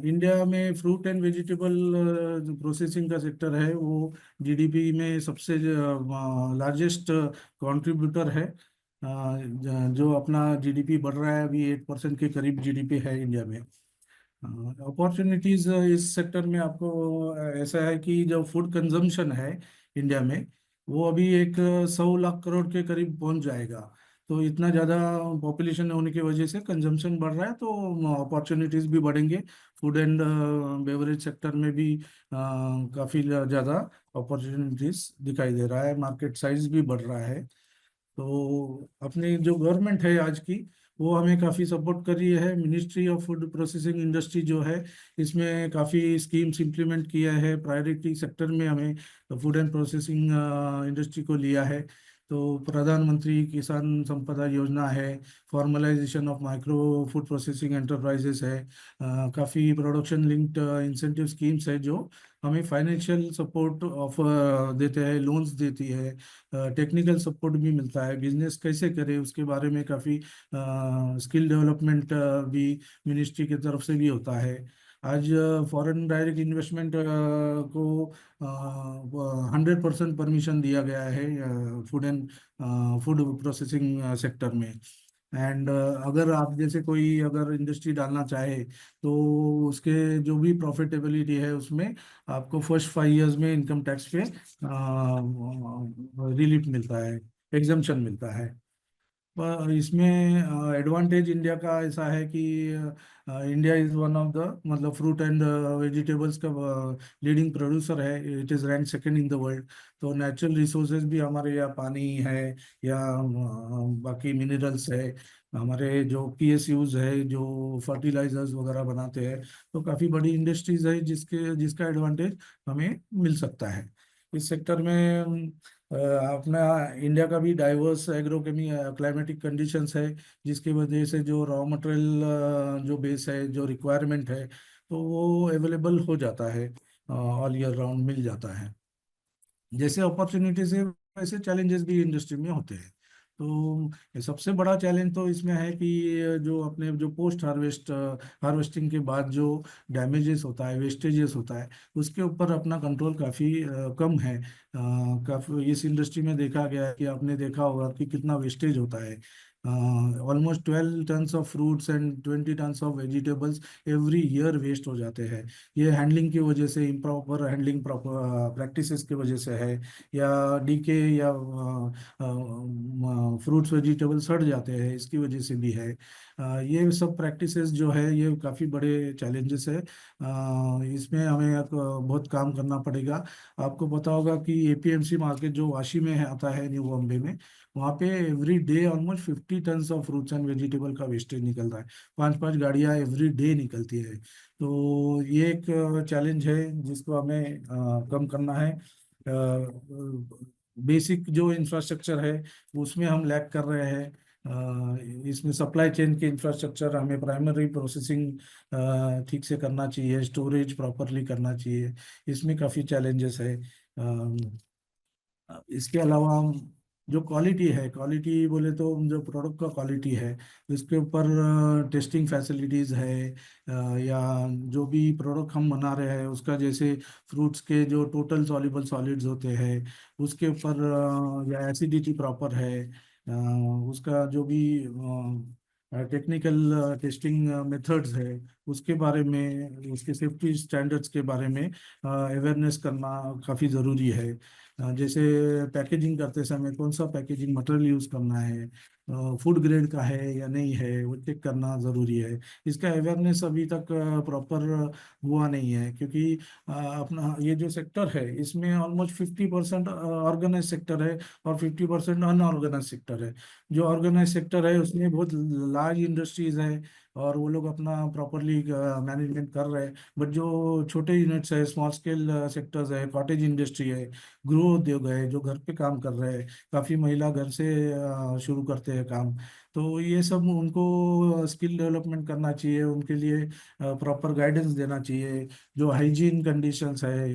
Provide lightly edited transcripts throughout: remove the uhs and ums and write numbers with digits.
India में fruit and vegetable processing का sector है वो जीडीपी में सबसे लार्जेस्ट कंट्रीब्यूटर है। जो अपना जीडीपी बढ़ रहा है अभी 8% के करीब जीडीपी है इंडिया में। अपॉर्चुनिटीज इस सेक्टर में आपको ऐसा है कि जो फूड कंजम्पशन है इंडिया में वो अभी एक 100 लाख करोड़ के करीब पहुंच जाएगा। तो इतना ज़्यादा पॉपुलेशन होने की वजह से कंजम्पशन बढ़ रहा है तो अपॉर्चुनिटीज भी बढ़ेंगे। फूड एंड बेवरेज सेक्टर में भी काफ़ी ज़्यादा अपॉर्चुनिटीज दिखाई दे रहा है, मार्केट साइज भी बढ़ रहा है। तो अपनी जो गवर्नमेंट है आज की वो हमें काफ़ी सपोर्ट कर रही है। Ministry of food processing industry जो है इसमें काफ़ी स्कीम्स इम्प्लीमेंट किया है। प्रायोरिटी सेक्टर में हमें फूड एंड प्रोसेसिंग इंडस्ट्री को लिया है। तो प्रधानमंत्री किसान संपदा योजना है, formalisation of micro food processing enterprises है, काफ़ी प्रोडक्शन लिंक्ड इंसेंटिव स्कीम्स है जो हमें फाइनेंशियल सपोर्ट ऑफ देते हैं, लोन्स देती है, टेक्निकल सपोर्ट भी मिलता है, बिजनेस कैसे करें उसके बारे में काफ़ी स्किल डेवलपमेंट भी मिनिस्ट्री की तरफ से भी होता है। आज फॉरेन डायरेक्ट इन्वेस्टमेंट को 100% परमिशन दिया गया है food and food processing sector में। एंड अगर आप जैसे कोई अगर इंडस्ट्री डालना चाहे तो उसके जो भी प्रॉफिटेबिलिटी है उसमें आपको फर्स्ट 5 इयर्स में इनकम टैक्स पे रिलीफ मिलता है, एग्जम्पशन मिलता है। पर इसमें एडवांटेज इंडिया का ऐसा है कि India is one of the मतलब फ्रूट एंड वेजिटेबल्स का लीडिंग प्रोड्यूसर है। It is rank second in the world. तो नेचुरल रिसोर्सेज भी हमारे यहाँ पानी है या बाकी मिनरल्स है, हमारे जो पीएसयूज है जो फर्टिलाइजर्स वगैरह बनाते हैं, तो काफ़ी बड़ी इंडस्ट्रीज है जिसका एडवांटेज हमें मिल सकता है इस सेक्टर में। अपना इंडिया का भी डाइवर्स एग्रोकेमी क्लाइमेटिक कंडीशंस है जिसकी वजह से जो रॉ मटेरियल जो बेस है, जो रिक्वायरमेंट है, तो वो अवेलेबल हो जाता है, ऑल ईयर राउंड मिल जाता है। जैसे अपॉर्चुनिटीज है वैसे चैलेंजेस भी इंडस्ट्री में होते हैं। तो ये सबसे बड़ा चैलेंज तो इसमें है कि जो अपने जो पोस्ट हार्वेस्टिंग के बाद जो डैमेजेस होता है, वेस्टेजेस होता है, उसके ऊपर अपना कंट्रोल काफ़ी कम है। काफ़ी इस इंडस्ट्री में देखा गया है कि आपने देखा होगा कि कितना वेस्टेज होता है। Almost 12 tons of fruits and 20 tons of vegetables every year waste हो जाते हैं। ये हैंडलिंग की वजह से, इम्प्रॉपर हैंडलिंग प्रैक्टिसेस की वजह से है, या डीके या फ्रूट्स वेजिटेबल सड़ जाते हैं इसकी वजह से भी है। ये सब प्रैक्टिसेस जो है ये काफ़ी बड़े चैलेंजेस है। इसमें हमें बहुत काम करना पड़ेगा। आपको पता होगा कि एपीएमसी मार्केट जो वाशी में आता है, न्यू बॉम्बे में, वहाँ पे every day almost 50 turns of fruits and vegetable का वेस्टेज निकल रहा है। 5-5 गाड़ियाँ एवरी डे निकलती है। तो ये एक चैलेंज है जिसको हमें कम करना है। बेसिक जो इंफ्रास्ट्रक्चर है उसमें हम लैग कर रहे हैं। इसमें सप्लाई चेन के इंफ्रास्ट्रक्चर, हमें प्राइमरी प्रोसेसिंग ठीक से करना चाहिए, स्टोरेज प्रॉपरली करना चाहिए, इसमें काफ़ी चैलेंजेस है। इसके अलावा हम जो क्वालिटी है, क्वालिटी बोले तो जो प्रोडक्ट का क्वालिटी है उसके ऊपर टेस्टिंग फैसिलिटीज़ है, या जो भी प्रोडक्ट हम बना रहे हैं उसका जैसे फ्रूट्स के जो टोटल सॉल्युबल सॉलिड्स होते हैं उसके ऊपर या एसिडिटी प्रॉपर है, उसका जो भी टेक्निकल टेस्टिंग मेथड्स है उसके बारे में, उसके सेफ्टी स्टैंडर्ड्स के बारे में अवेयरनेस करना काफ़ी ज़रूरी है। जैसे पैकेजिंग करते समय कौन सा पैकेजिंग मटेरियल यूज़ करना है, फूड ग्रेड का है या नहीं है, वो चेक करना ज़रूरी है। इसका अवेयरनेस अभी तक प्रॉपर हुआ नहीं है क्योंकि अपना ये जो सेक्टर है इसमें ऑलमोस्ट 50% ऑर्गेनाइज सेक्टर है और 50% अनऑर्गेनाइज सेक्टर है। जो ऑर्गेनाइज सेक्टर है उसमें बहुत लार्ज इंडस्ट्रीज है और वो लोग अपना प्रॉपरली मैनेजमेंट कर रहे हैं। बट जो छोटे यूनिट्स है, स्मॉल स्केल सेक्टर्स है, कॉटेज इंडस्ट्री है, गृह उद्योग है, जो घर पे काम कर रहे हैं, काफ़ी महिला घर से शुरू करते हैं काम, तो ये सब उनको स्किल डेवलपमेंट करना चाहिए, उनके लिए प्रॉपर गाइडेंस देना चाहिए। जो हाइजीन कंडीशंस है,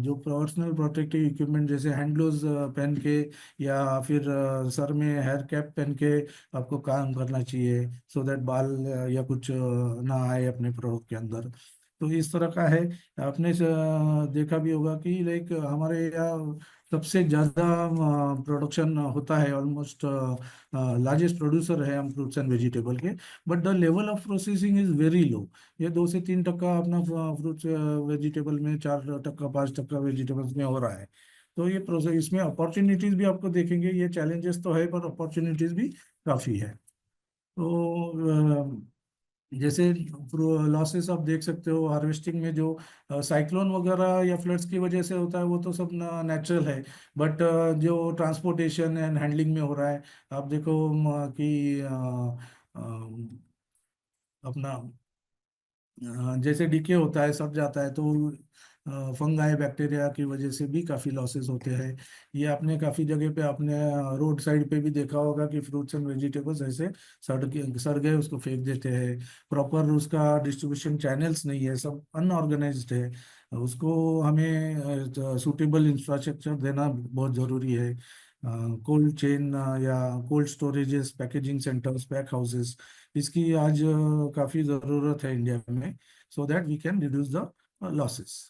जो पर्सनल प्रोटेक्टिव इक्विपमेंट जैसे हैंड ग्लोव्स पहन के या फिर सर में हेयर कैप पहन के आपको काम करना चाहिए, सो दैट बाल या कुछ ना आए अपने प्रोडक्ट के अंदर। तो इस तरह का है। आपने देखा भी होगा कि लाइक हमारे यहाँ सबसे ज़्यादा प्रोडक्शन होता है, ऑलमोस्ट लार्जेस्ट प्रोड्यूसर है हम फ्रूट्स एंड वेजिटेबल के। But the level of processing is very low. ये 2 से 3 टक्का अपना फ्रूट्स वेजिटेबल में, 4 टक्का 5 टक्का वेजिटेबल्स में हो रहा है। तो ये प्रोसेस, इसमें अपॉर्चुनिटीज भी आपको देखेंगे, ये चैलेंजेस तो है पर अपॉर्चुनिटीज भी काफ़ी है। तो जैसे लॉसेस आप देख सकते हो हार्वेस्टिंग में, जो साइक्लोन वगैरह या फ्लड्स की वजह से होता है वो तो सब नेचुरल है। बट जो ट्रांसपोर्टेशन एंड हैंडलिंग में हो रहा है, आप देखो कि अपना जैसे डीके होता है, सड़ जाता है, तो फंगाई बैक्टीरिया की वजह से भी काफ़ी लॉसेस होते हैं। ये आपने काफ़ी जगह पे आपने रोड साइड पे भी देखा होगा कि फ्रूट्स एंड वेजिटेबल्स ऐसे सड़ गए, उसको फेंक देते हैं। प्रॉपर उसका डिस्ट्रीब्यूशन चैनल्स नहीं है, सब अनऑर्गेनाइज्ड है। उसको हमें सूटेबल इंफ्रास्ट्रक्चर देना बहुत ज़रूरी है। कोल्ड चेन या cold storages, packaging centres, pack houses, इसकी आज काफ़ी ज़रूरत है इंडिया में, so that we can reduce the losses.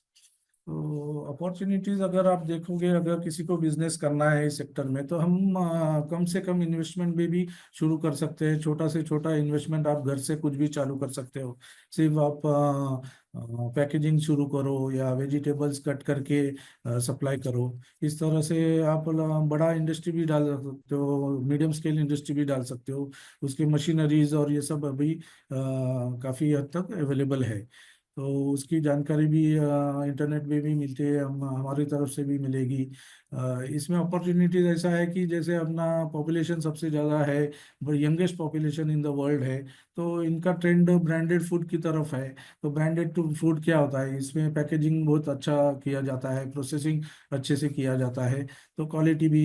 तो अपॉर्चुनिटीज अगर आप देखोगे, अगर किसी को बिजनेस करना है इस सेक्टर में, तो हम कम से कम इन्वेस्टमेंट में भी शुरू कर सकते हैं। छोटा से छोटा इन्वेस्टमेंट, आप घर से कुछ भी चालू कर सकते हो। सिर्फ आप पैकेजिंग शुरू करो या वेजिटेबल्स कट करके सप्लाई करो। इस तरह से आप बड़ा इंडस्ट्री भी डाल सकते हो, मीडियम स्केल इंडस्ट्री भी डाल सकते हो। उसकी मशीनरीज और ये सब अभी काफ़ी हद तक अवेलेबल है। तो उसकी जानकारी भी इंटरनेट पे भी मिलती है, हम हमारी तरफ से भी मिलेगी। इसमें अपॉर्चुनिटीज ऐसा है कि जैसे अपना पॉपुलेशन सबसे ज़्यादा है, youngest population in the world है, तो इनका ट्रेंड ब्रांडेड फूड की तरफ है। तो ब्रांडेड फूड क्या होता है, इसमें पैकेजिंग बहुत अच्छा किया जाता है, प्रोसेसिंग अच्छे से किया जाता है, तो क्वालिटी भी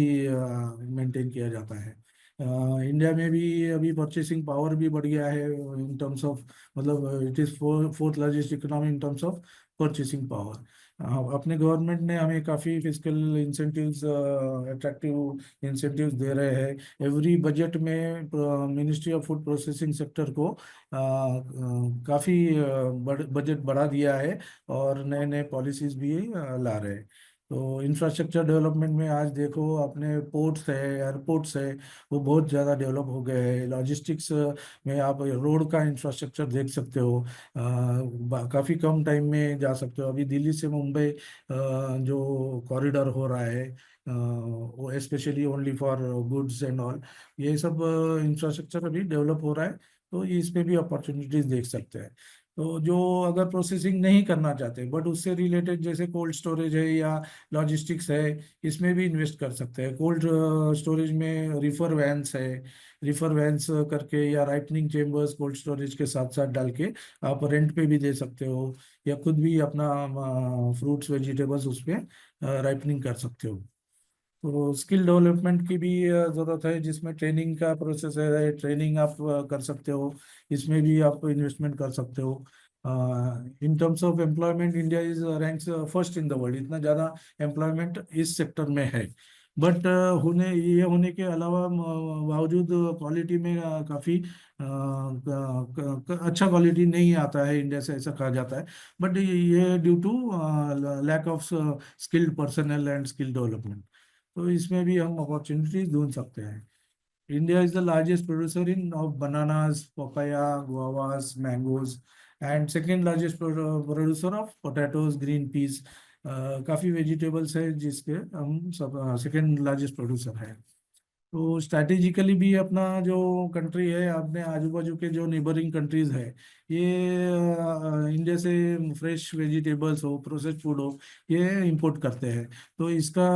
मेंटेन किया जाता है। इंडिया में भी अभी परचेसिंग पावर भी बढ़ गया है इन टर्म्स ऑफ, मतलब it is fourth largest economy in terms of purchasing power. अपने गवर्नमेंट ने हमें काफ़ी फिजिकल इंसेंटिव्स, अट्रैक्टिव इंसेंटिव्स दे रहे हैं। एवरी बजट में ministry of food processing sector को काफ़ी बजट बढ़ा दिया है, और नए नए पॉलिसीज भी ला रहे हैं। तो इंफ्रास्ट्रक्चर डेवलपमेंट में आज देखो, अपने पोर्ट्स है, एयरपोर्ट्स है, वो बहुत ज़्यादा डेवलप हो गए हैं। लॉजिस्टिक्स में आप रोड का इंफ्रास्ट्रक्चर देख सकते हो, काफ़ी कम टाइम में जा सकते हो। अभी दिल्ली से मुंबई जो कॉरिडोर हो रहा है, वो specially only for goods and all, ये सब इंफ्रास्ट्रक्चर अभी डेवलप हो रहा है। तो इस पे भी अपॉर्चुनिटीज देख सकते हैं। तो जो अगर प्रोसेसिंग नहीं करना चाहते बट उससे रिलेटेड, जैसे कोल्ड स्टोरेज है या लॉजिस्टिक्स है, इसमें भी इन्वेस्ट कर सकते हैं। कोल्ड स्टोरेज में रिफर वैन्स है, रिफर वैन्स करके, या राइटनिंग चेम्बर्स कोल्ड स्टोरेज के साथ साथ डाल के आप रेंट पे भी दे सकते हो, या खुद भी अपना फ्रूट्स वेजिटेबल्स उस पे राइपनिंग कर सकते हो। तो स्किल डेवलपमेंट की भी ज़रूरत है, जिसमें ट्रेनिंग का प्रोसेस है, ट्रेनिंग आप कर सकते हो, इसमें भी आप इन्वेस्टमेंट कर सकते हो। In terms of employment, India is ranks first in the world, इतना ज़्यादा एम्प्लॉयमेंट इस सेक्टर में है। बट होने के अलावा बावजूद क्वालिटी में काफ़ी अच्छा क्वालिटी नहीं आता है इंडिया से, ऐसा कहा जाता है। बट ये due to lack of skilled personal and skill development. तो इसमें भी हम अपॉर्चुनिटीज ढूंढ सकते हैं। India is the largest producer in of bananas, papaya, guavas, mangoes, and second largest producer of potatoes, green peas. काफ़ी वेजिटेबल्स है जिसके हम सब सेकेंड लार्जेस्ट प्रोड्यूसर है। तो स्ट्रैटेजिकली भी अपना जो कंट्री है, अपने आजू बाजू के जो नेबरिंग कंट्रीज है, ये इंडिया से फ्रेश वेजिटेबल्स हो, प्रोसेस्ड फूड हो, ये इंपोर्ट करते हैं। तो इसका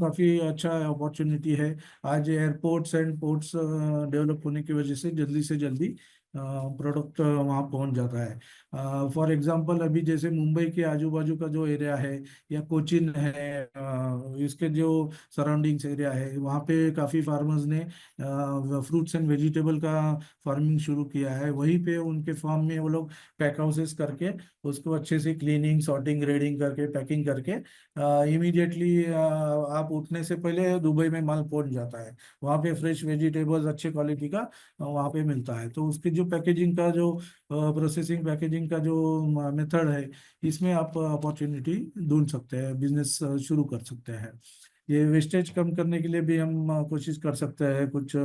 काफ़ी अच्छा अपॉर्चुनिटी है। आज एयरपोर्ट्स एंड पोर्ट्स डेवलप होने की वजह से जल्दी प्रोडक्ट वहाँ पहुँच जाता है। फॉर एग्जांपल अभी जैसे मुंबई के आजू बाजू का जो एरिया है या कोचिन है, इसके जो सराउंडिंग्स एरिया है, वहाँ पे काफ़ी फार्मर्स ने फ्रूट्स एंड वेजिटेबल का फार्मिंग शुरू किया है। वहीं पे उनके फार्म में वो लोग पैक हाउसेस करके उसको अच्छे से क्लीनिंग सॉर्टिंग ग्रेडिंग करके पैकिंग करके इमीडिएटली आप उठने से पहले दुबई में माल पहुंच जाता है। वहाँ पे फ्रेश वेजिटेबल्स अच्छे क्वालिटी का वहाँ पे मिलता है। तो उसकी जो पैकेजिंग का जो प्रोसेसिंग पैकेजिंग का जो मेथड है, इसमें आप अपॉर्चुनिटी ढूंढ सकते हैं, बिजनेस शुरू कर सकते हैं। ये वेस्टेज कम करने के लिए भी हम कोशिश कर सकते हैं, कुछ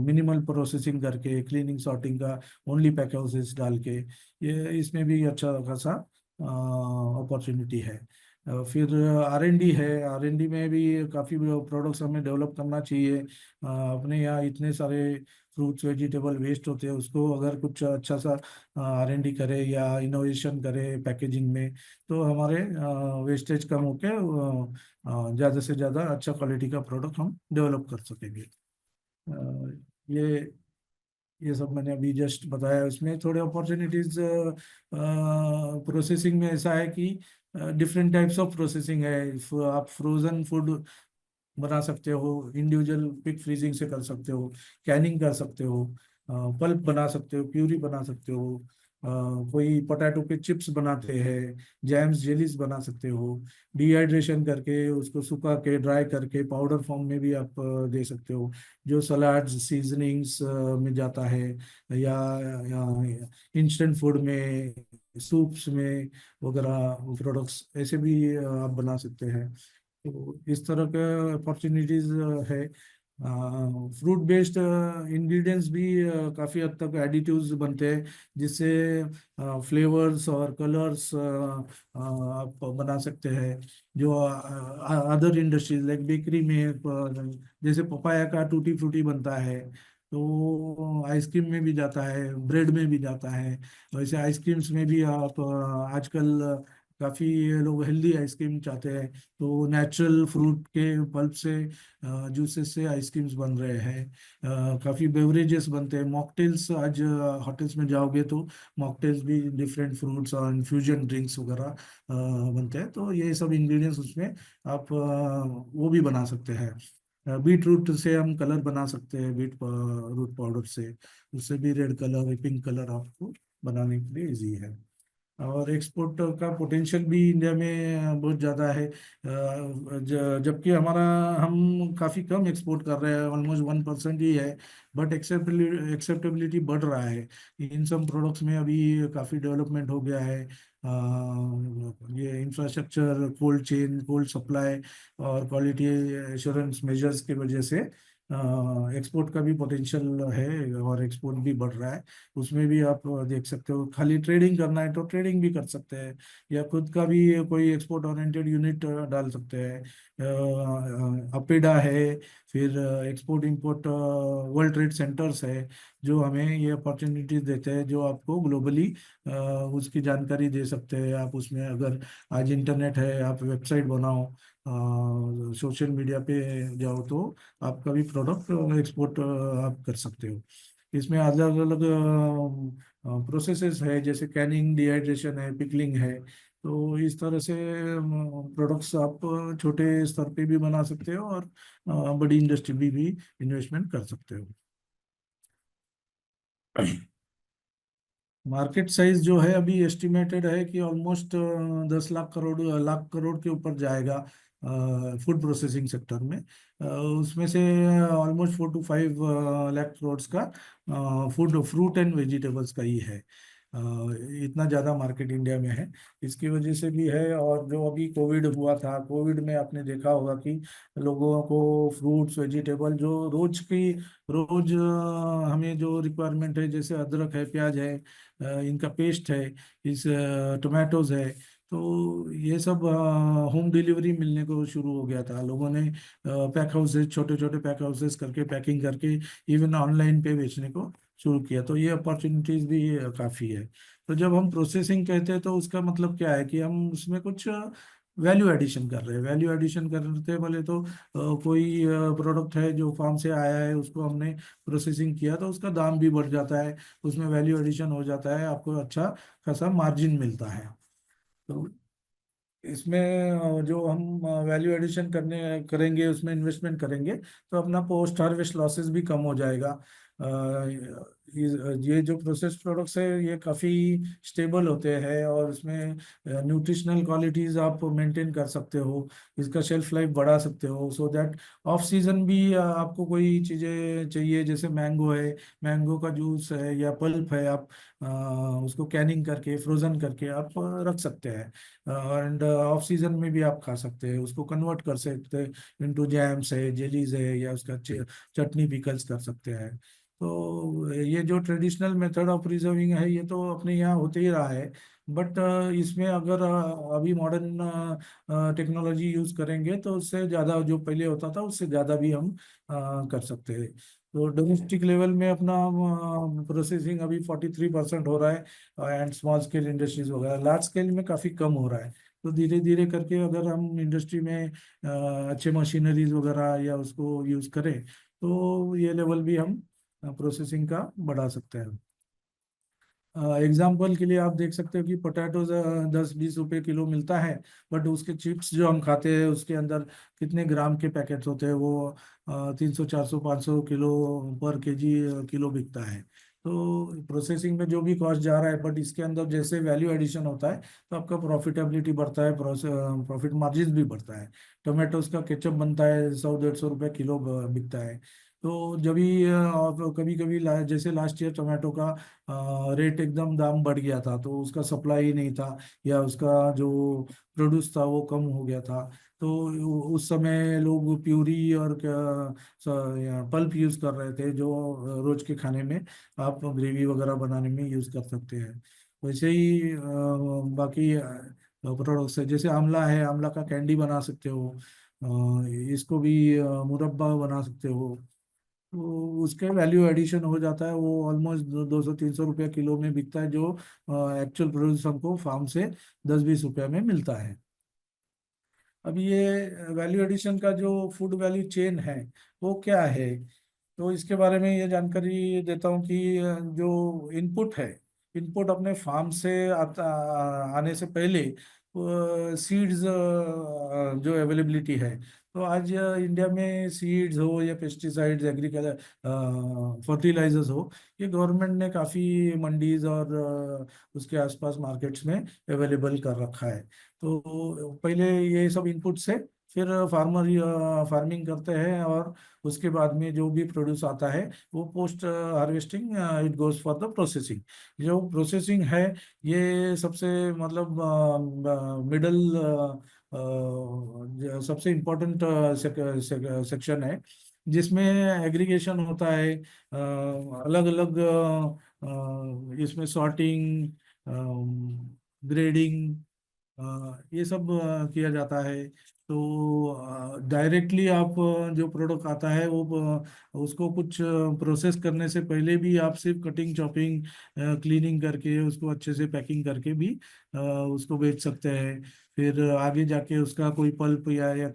मिनिमल प्रोसेसिंग करके क्लीनिंग सॉर्टिंग का ओनली पैक हाउसेस डाल के, ये इसमें भी अच्छा खासा अपॉर्चुनिटी है। फिर R&D है, R&D में भी काफ़ी प्रोडक्ट्स हमें डेवलप करना चाहिए। अपने यहाँ इतने सारे फ्रूट्स वेजिटेबल वेस्ट होते हैं, उसको अगर कुछ अच्छा सा R&D करे या इनोवेशन करे पैकेजिंग में, तो हमारे वेस्टेज कम होके ज़्यादा से ज़्यादा अच्छा क्वालिटी का प्रोडक्ट हम डेवलप कर सकेंगे। ये सब मैंने अभी जस्ट बताया। उसमें थोड़े अपॉर्चुनिटीज प्रोसेसिंग में ऐसा है कि डिफरेंट टाइप्स ऑफ प्रोसेसिंग है। आप फ्रोजन फूड बना सकते हो, इंडिविजुअल पिक फ्रीजिंग से कर सकते हो, कैनिंग कर सकते हो, पल्प बना सकते हो, प्यूरी बना सकते हो, कोई पोटैटो के चिप्स बनाते हैं, जैम्स जेलीज बना सकते हो, डिहाइड्रेशन करके उसको सुखा के ड्राई करके पाउडर फॉर्म में भी आप दे सकते हो, जो सलाड्स सीजनिंग्स में जाता है, या इंस्टेंट फूड में, सूप्स में वगैरह प्रोडक्ट्स ऐसे भी आप बना सकते हैं। तो इस तरह के अपॉर्चुनिटीज है। फ्रूट बेस्ड इंग्रेडिएंट्स भी काफ़ी हद तक एडिटिव्स बनते हैं, जिससे फ्लेवर्स और कलर्स आप बना सकते हैं। जो अदर इंडस्ट्रीज लाइक बेकरी में जैसे पपाया का टूटी फ्रूटी बनता है, तो आइसक्रीम में भी जाता है, ब्रेड में भी जाता है। वैसे आइसक्रीम्स में भी आप आजकल काफ़ी लोग हेल्दी आइसक्रीम चाहते हैं, तो नेचुरल फ्रूट के पल्प से जूसेस से आइसक्रीम्स बन रहे हैं। काफ़ी बेवरेजेस बनते हैं, मॉकटेल्स। आज होटल्स में जाओगे तो मॉकटेल्स भी डिफरेंट फ्रूट्स और इन्फ्यूजन ड्रिंक्स वगैरह बनते हैं। तो ये सब इंग्रेडिएंट्स उसमें आप वो भी बना सकते हैं। बीट रूट से हम कलर बना सकते हैं, बीट रूट पाउडर से, उससे भी रेड कलर पिंक कलर आपको बनाने के लिए इजी है। और एक्सपोर्ट का पोटेंशियल भी इंडिया में बहुत ज़्यादा है। जबकि हमारा हम काफ़ी कम एक्सपोर्ट कर रहे हैं, ऑलमोस्ट 1% ही है। बट एक्सेप्टेबिलिटी बढ़ रहा है। इन सब प्रोडक्ट्स में अभी काफ़ी डेवलपमेंट हो गया है। ये infrastructure, cold chain, cold supply और क्वालिटी एश्योरेंस मेजर्स की वजह से एक्सपोर्ट का भी पोटेंशियल है, और एक्सपोर्ट भी बढ़ रहा है। उसमें भी आप देख सकते हो, खाली ट्रेडिंग करना है तो ट्रेडिंग भी कर सकते हैं, या खुद का भी कोई एक्सपोर्ट ओरिएंटेड यूनिट डाल सकते हैं। अपेडा है, फिर export import world trade centres है, जो हमें ये अपॉर्चुनिटीज देते हैं, जो आपको ग्लोबली उसकी जानकारी दे सकते हैं। आप उसमें अगर आज इंटरनेट है, आप वेबसाइट बनाओ, सोशल मीडिया पे जाओ, तो आपका भी प्रोडक्ट एक्सपोर्ट आप कर सकते हो। इसमें अलग अलग प्रोसेसेस है, जैसे कैनिंग, डिहाइड्रेशन है, पिकलिंग है। तो इस तरह से प्रोडक्ट्स आप छोटे स्तर पे भी बना सकते हो, और बड़ी इंडस्ट्री भी इन्वेस्टमेंट कर सकते हो। मार्केट साइज जो है अभी एस्टिमेटेड है कि ऑलमोस्ट 10 लाख करोड़ के ऊपर जाएगा फूड प्रोसेसिंग सेक्टर में। उसमें से ऑलमोस्ट 4 to 5 लाख करोड़ का फूड फ्रूट एंड वेजिटेबल्स का ही है। अ, इतना ज़्यादा मार्केट इंडिया में है। इसकी वजह से भी है। और जो अभी कोविड हुआ था, कोविड में आपने देखा होगा कि लोगों को फ्रूट्स वेजिटेबल जो रोज हमें जो रिक्वायरमेंट है, जैसे अदरक है, प्याज है, इनका पेस्ट है, इस टोमेटोज है, तो ये सब होम डिलीवरी मिलने को शुरू हो गया था। लोगों ने पैक हाउसेज, छोटे छोटे पैक हाउसेज करके पैकिंग करके इवन ऑनलाइन पे बेचने को शुरू किया। तो ये अपॉर्चुनिटीज भी काफ़ी है। तो जब हम प्रोसेसिंग कहते हैं तो उसका मतलब क्या है कि हम उसमें कुछ वैल्यू एडिशन कर रहे हैं। वैल्यू एडिशन करते बोले तो कोई प्रोडक्ट है जो फार्म से आया है, उसको हमने प्रोसेसिंग किया तो उसका दाम भी बढ़ जाता है, उसमें वैल्यू एडिशन हो जाता है, आपको अच्छा खासा मार्जिन मिलता है। तो इसमें जो हम वैल्यू एडिशन करने करेंगे, उसमें इन्वेस्टमेंट करेंगे तो अपना पोस्ट हार्वेस्ट लॉसेस भी कम हो जाएगा। ये जो प्रोसेस प्रोडक्ट्स है ये काफ़ी स्टेबल होते हैं और इसमें न्यूट्रिशनल क्वालिटीज़ आप मेंटेन कर सकते हो, इसका शेल्फ लाइफ बढ़ा सकते हो, सो दैट ऑफ सीजन भी आपको कोई चीज़ें चाहिए, जैसे मैंगो है, मैंगो का जूस है या पल्प है, आप उसको कैनिंग करके फ्रोजन करके आप रख सकते हैं, एंड ऑफ सीजन में भी आप खा सकते हैं, उसको कन्वर्ट कर सकते हैं इनटू जैम्स है, जेलीज है, या उसका चटनी पिकल्स कर सकते हैं। तो ये जो ट्रेडिशनल मेथड ऑफ प्रिजर्विंग है ये तो अपने यहाँ होते ही रहा है, बट इसमें अगर अभी मॉडर्न टेक्नोलॉजी यूज करेंगे तो उससे ज़्यादा, जो पहले होता था उससे ज़्यादा भी हम कर सकते हैं। तो डोमेस्टिक लेवल में अपना प्रोसेसिंग अभी 43% हो रहा है, एंड स्मॉल स्केल इंडस्ट्रीज वगैरह, लार्ज स्केल में काफ़ी कम हो रहा है। तो धीरे धीरे करके अगर हम इंडस्ट्री में अच्छे मशीनरीज वगैरह या उसको यूज़ करें तो ये लेवल भी हम प्रोसेसिंग का बढ़ा सकते हैं। एग्जाम्पल के लिए आप देख सकते हो कि पोटैटोज 10-20 रुपए किलो मिलता है, बट उसके चिप्स जो हम खाते हैं उसके अंदर कितने ग्राम के पैकेट्स होते हैं, वो 300, 400, 500 किलो पर केजी किलो बिकता है। तो प्रोसेसिंग में जो भी कॉस्ट जा रहा है, बट इसके अंदर जैसे वैल्यू एडिशन होता है तो आपका प्रॉफिटेबिलिटी बढ़ता है, प्रॉफिट मार्जिन भी बढ़ता है। टोमेटोज का केचप बनता है 100-150 रुपए किलो बिकता है। तो जब भी कभी कभी जैसे लास्ट ईयर टोमेटो का रेट एकदम दाम बढ़ गया था, तो उसका सप्लाई ही नहीं था या उसका जो प्रोड्यूस था वो कम हो गया था, तो उस समय लोग प्यूरी और पल्प यूज कर रहे थे, जो रोज के खाने में आप ग्रेवी वगैरह बनाने में यूज कर सकते हैं। वैसे ही बाकी प्रोडक्ट्स है, जैसे आंवला है, आंवला का कैंडी बना सकते हो, इसको भी मुरब्बा बना सकते हो। तो उसके वैल्यू एडिशन हो जाता है, वो ऑलमोस्ट 200-300 रुपया किलो में बिकता है, जो एक्चुअल प्रोड्यूस हमको फार्म से 10-20 रुपया में मिलता है। अब ये वैल्यू एडिशन का जो फूड वैल्यू चेन है वो क्या है, तो इसके बारे में ये जानकारी देता हूँ कि जो इनपुट है, इनपुट अपने फार्म से आने से पहले सीड्स जो अवेलेबिलिटी है, तो आज इंडिया में सीड्स हो या पेस्टिसाइड्स, एग्रीकल्चर फर्टिलाइजर्स हो, ये गवर्नमेंट ने काफ़ी मंडीज और उसके आसपास मार्केट्स में अवेलेबल कर रखा है। तो पहले ये सब इनपुट से फिर फार्मर फार्मिंग करते हैं, और उसके बाद में जो भी प्रोड्यूस आता है वो post harvesting it goes for the processing. जो प्रोसेसिंग है ये सबसे मतलब मिडल सबसे इम्पोर्टेंट सेक्शन है, जिसमें एग्रीगेशन होता है, अलग अलग इसमें सॉर्टिंग, ग्रेडिंग, ये सब किया जाता है। तो डायरेक्टली आप जो प्रोडक्ट आता है वो उसको कुछ प्रोसेस करने से पहले भी आप सिर्फ कटिंग चॉपिंग क्लीनिंग करके उसको अच्छे से पैकिंग करके भी उसको बेच सकते हैं। फिर आगे जाके उसका कोई पल्प या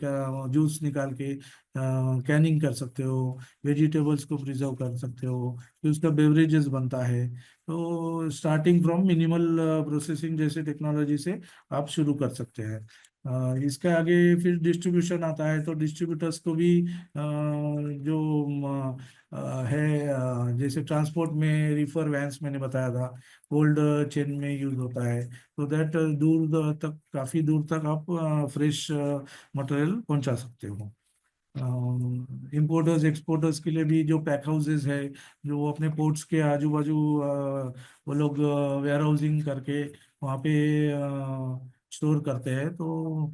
जूस निकाल के कैनिंग कर सकते हो, वेजिटेबल्स को प्रिजर्व कर सकते हो, फिर उसका बेवरेजेस बनता है। तो स्टार्टिंग फ्रॉम मिनिमल प्रोसेसिंग जैसे टेक्नोलॉजी से आप शुरू कर सकते हैं। इसके आगे फिर डिस्ट्रीब्यूशन आता है, तो डिस्ट्रीब्यूटर्स को भी जो है, जैसे ट्रांसपोर्ट में रिफर वैन्स मैंने बताया था, कोल्ड चेन में यूज होता है, तो दैट तक, काफ़ी दूर तक आप फ्रेश मटेरियल पहुंचा सकते हो। इंपोर्टर्स एक्सपोर्टर्स के लिए भी जो पैक हाउसेज है, जो वो अपने पोर्ट्स के आजू बाजू वो लोग वेयर हाउसिंग करके वहाँ पे स्टोर करते हैं, तो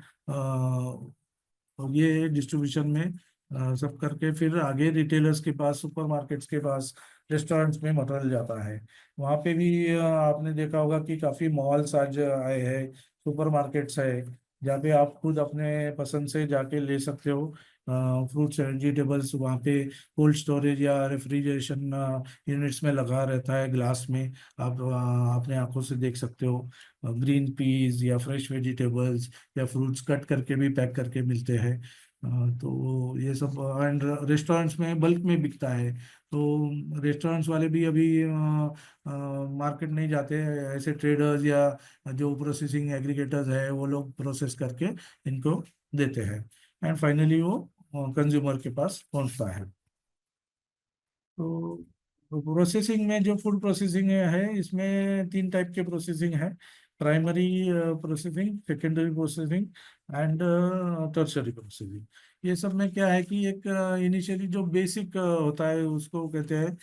ये डिस्ट्रीब्यूशन में सब करके फिर आगे रिटेलर्स के पास, सुपरमार्केट्स के पास, रेस्टोरेंट्स में मटेरियल जाता है। वहाँ पे भी आपने देखा होगा कि काफ़ी मॉल्स आज आए हैं, सुपरमार्केट्स है, जहाँ पे आप खुद अपने पसंद से जाके ले सकते हो, फ्रूट्स वेजिटेबल्स वहाँ पे कोल्ड स्टोरेज या रेफ्रिजरेशन यूनिट्स में लगा रहता है, ग्लास में। आप अपने आंखों से देख सकते हो। ग्रीन पीस या फ्रेश वेजिटेबल्स या फ्रूट्स कट करके भी पैक करके मिलते हैं। तो ये सब एंड रेस्टोरेंट्स में बल्क में बिकता है। तो रेस्टोरेंट्स वाले भी अभी मार्केट नहीं जाते, ऐसे ट्रेडर्स या जो प्रोसेसिंग एग्रीगेटर्स है वो लोग प्रोसेस करके इनको देते हैं, एंड फाइनली वो कंज्यूमर के पास पहुंचता है। तो प्रोसेसिंग में जो फूड प्रोसेसिंग है, इसमें तीन टाइप के प्रोसेसिंग है। Primary processing, secondary processing and tertiary processing. ये सब में क्या है कि एक इनिशियली जो बेसिक होता है उसको कहते हैं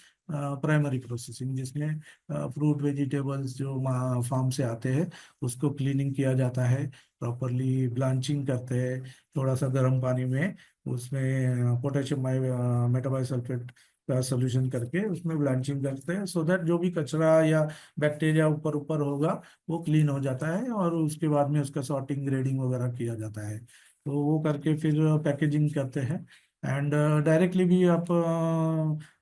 प्राइमरी प्रोसेसिंग, जिसमें फ्रूट वेजिटेबल्स जो फार्म से आते हैं उसको क्लीनिंग किया जाता है, प्रॉपरली ब्लांचिंग करते हैं थोड़ा सा गर्म पानी में, उसमें पोटेशियम मेटाबाइसल्फेट का सोल्यूशन करके उसमें ब्लांचिंग करते हैं, सो दैट जो भी कचरा या बैक्टीरिया ऊपर ऊपर होगा वो क्लीन हो जाता है, और उसके बाद में उसका सॉर्टिंग ग्रेडिंग वगैरह किया जाता है। तो वो करके फिर पैकेजिंग करते हैं। एंड डायरेक्टली भी आप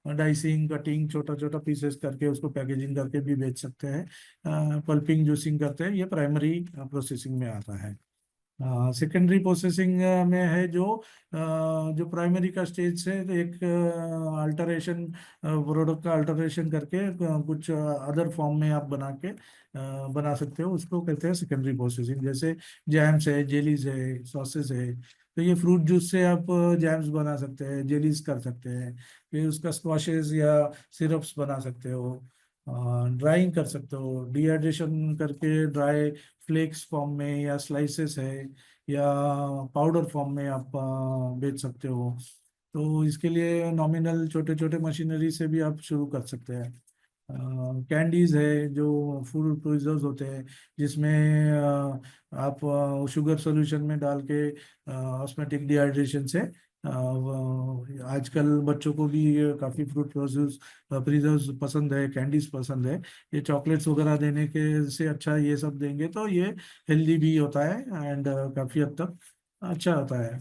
डाइसिंग कटिंग छोटा छोटा पीसेस करके उसको पैकेजिंग करके भी बेच सकते हैं। पल्पिंग जूसिंग करते हैं, ये प्राइमरी प्रोसेसिंग में आता है। सेकेंडरी प्रोसेसिंग में है जो प्राइमरी का स्टेज से एक अल्टरेशन, प्रोडक्ट का अल्टरेशन करके कुछ अदर फॉर्म में आप बना सकते हो, उसको कहते हैं सेकेंडरी प्रोसेसिंग। जैसे जैम्स है, जेलीज है, सॉसेस है। तो ये फ्रूट जूस से आप जैम्स बना सकते हैं, जेलीज कर सकते हैं, फिर उसका स्क्वाशेस या सिरप्स बना सकते हो, ड्राइंग कर सकते हो, डिहाइड्रेशन करके ड्राई फ्लेक्स फॉर्म में या स्लाइसेस है या पाउडर फॉर्म में आप बेच सकते हो। तो इसके लिए नॉमिनल छोटे छोटे मशीनरी से भी आप शुरू कर सकते हैं। कैंडीज है जो फूड प्रिजर्व्स होते हैं, जिसमें आप शुगर सॉल्यूशन में डाल के ऑस्मेटिक डिहाइड्रेशन से आजकल बच्चों को भी काफ़ी फ्रूट प्रिजर्व्स पसंद है, कैंडीज पसंद है। ये चॉकलेट्स वगैरह देने के से अच्छा ये सब देंगे तो ये हेल्दी भी होता है, एंड काफ़ी हद तक अच्छा होता है।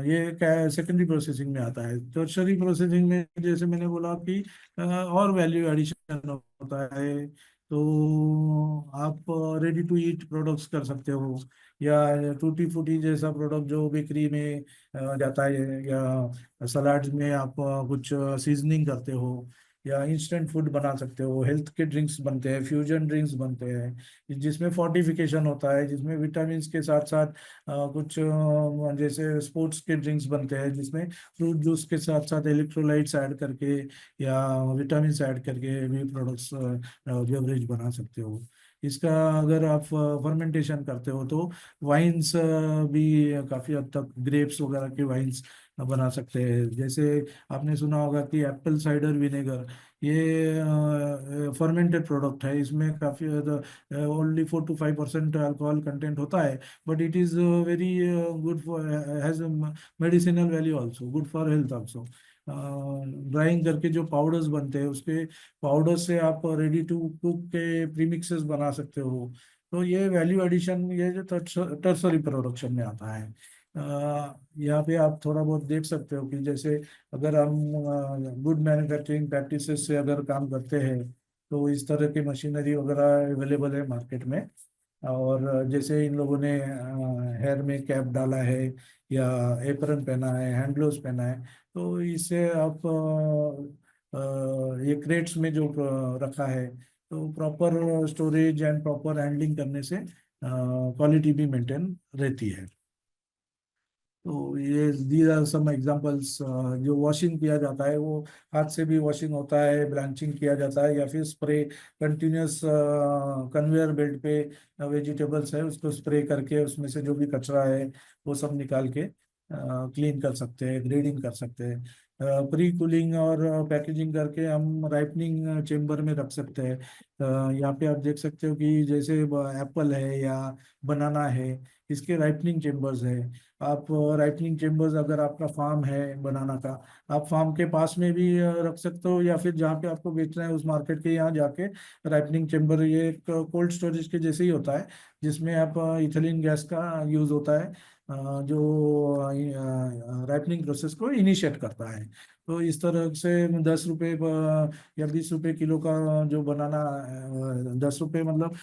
ये क्या सेकेंडरी प्रोसेसिंग में आता है। टर्शरी प्रोसेसिंग में जैसे मैंने बोला कि और वैल्यू एडिशन होता है। तो आप रेडी टू ईट प्रोडक्ट्स कर सकते हो, या टूटी फूटी जैसा प्रोडक्ट जो बेकरी में जाता है, या सलाड्स में आप कुछ सीजनिंग करते हो, या इंस्टेंट फूड बना सकते हो। हेल्थ के ड्रिंक्स बनते हैं, फ्यूजन ड्रिंक्स बनते हैं जिसमें फोर्टिफिकेशन होता है, जिसमें विटामिन के साथ साथ कुछ जैसे स्पोर्ट्स के ड्रिंक्स बनते हैं जिसमें फ्रूट जूस के साथ साथ इलेक्ट्रोलाइट्स ऐड करके या विटामिन ऐड करके भी प्रोडक्ट्स बेवरेज बना सकते हो। इसका अगर आप फर्मेंटेशन करते हो तो वाइन्स भी काफ़ी हद तक ग्रेप्स वगैरह के वाइन्स बना सकते हैं। जैसे आपने सुना होगा कि एप्पल साइडर विनेगर, ये फर्मेंटेड प्रोडक्ट है, इसमें काफ़ी ओनली 4 to 5% अल्कोहल कंटेंट होता है, but it is very good for, has medicinal value also, good for health also. Drawing करके जो पाउडर्स बनते हैं उसके पाउडर से आप रेडी टू कुक के प्रीमिक्सेस बना सकते हो। तो ये वैल्यू एडिशन, ये जो टर्सरी प्रोडक्शन में आता है। यहाँ पे आप थोड़ा बहुत देख सकते हो कि जैसे अगर हम गुड मैन्युफैक्चरिंग प्रैक्टिसेस से अगर काम करते हैं तो इस तरह की मशीनरी वगैरह अवेलेबल है मार्केट में। और जैसे इन लोगों ने हेयर में कैप डाला है या एप्रन पहना है, हैंड ग्लोव्स पहना है, तो इससे आप ये क्रेट्स में जो रखा है, तो proper storage and proper handling करने से क्वालिटी भी मेंटेन रहती है। तो ये दीज आर सम एग्जांपल्स। जो वॉशिंग किया जाता है वो हाथ से भी वॉशिंग होता है, ब्लांचिंग किया जाता है, या फिर स्प्रे कंटिन्यूस कन्वेयर बेल्ट पे वेजिटेबल्स है उसको स्प्रे करके उसमें से जो भी कचरा है वो सब निकाल के क्लीन कर सकते हैं, ग्रेडिंग कर सकते हैं। प्री कूलिंग और पैकेजिंग करके हम राइपनिंग चेम्बर में रख सकते हैं। यहाँ पे आप देख सकते हो कि जैसे एप्पल है या बनाना है, इसके राइपनिंग चेम्बर्स है। आप राइपनिंग चेम्बर्स, अगर आपका फार्म है बनाना का, आप फार्म के पास में भी रख सकते हो, या फिर जहाँ पे आपको बेचना है उस मार्केट के यहाँ जाके राइपनिंग चेम्बर, ये एक कोल्ड स्टोरेज के जैसे ही होता है, जिसमें आप इथिलीन गैस का यूज होता है, जो राइपनिंग प्रोसेस को इनिशिएट करता है। तो इस तरह से 10 रुपये या 20 रुपये किलो का जो बनाना, 10 रुपये मतलब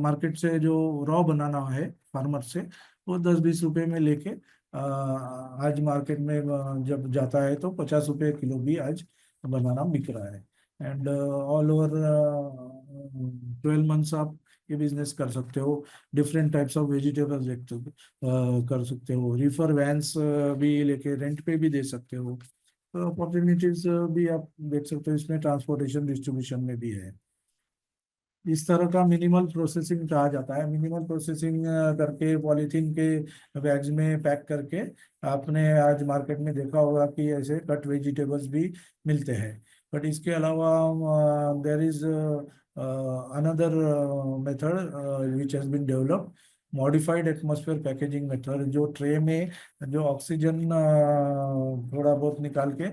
मार्केट से जो रॉ बनाना है फार्मर से, वो 10-20 रुपये में लेके आज मार्केट में जब जाता है तो 50 रुपये किलो भी आज बनाना बिक रहा है। एंड ऑल ओवर 12 मंथ्स आप ये बिजनेस कर सकते हो। डिफरेंट टाइप्स ऑफ वेजिटेबल्स कर सकते हो, रिफर वैन्स भी लेके रेंट पे भी दे सकते हो। तो अपॉर्चुनिटीज भी आप देख सकते हो, इसमें ट्रांसपोर्टेशन डिस्ट्रीब्यूशन में भी है। इस तरह का मिनिमल प्रोसेसिंग कहा जाता है। मिनिमल प्रोसेसिंग करके पॉलीथीन के बैग्स में पैक करके आपने आज मार्केट में देखा होगा कि ऐसे कट वेजिटेबल्स भी मिलते हैं। बट इसके अलावा there is another method which has been developed, modified atmosphere packaging method, जो ट्रे में जो ऑक्सीजन थोड़ा बहुत निकाल के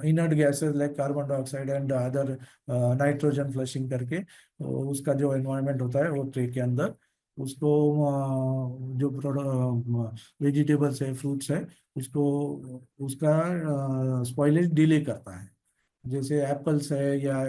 inert gases like carbon dioxide and other nitrogen flushing करके, तो उसका जो एनवायरनमेंट होता है वो ट्रे के अंदर उसको जो प्रोडक्ट वेजिटेबल्स है, फ्रूट्स है, उसको उसका स्पॉइलेज डिले करता है। जैसे एप्पल्स है या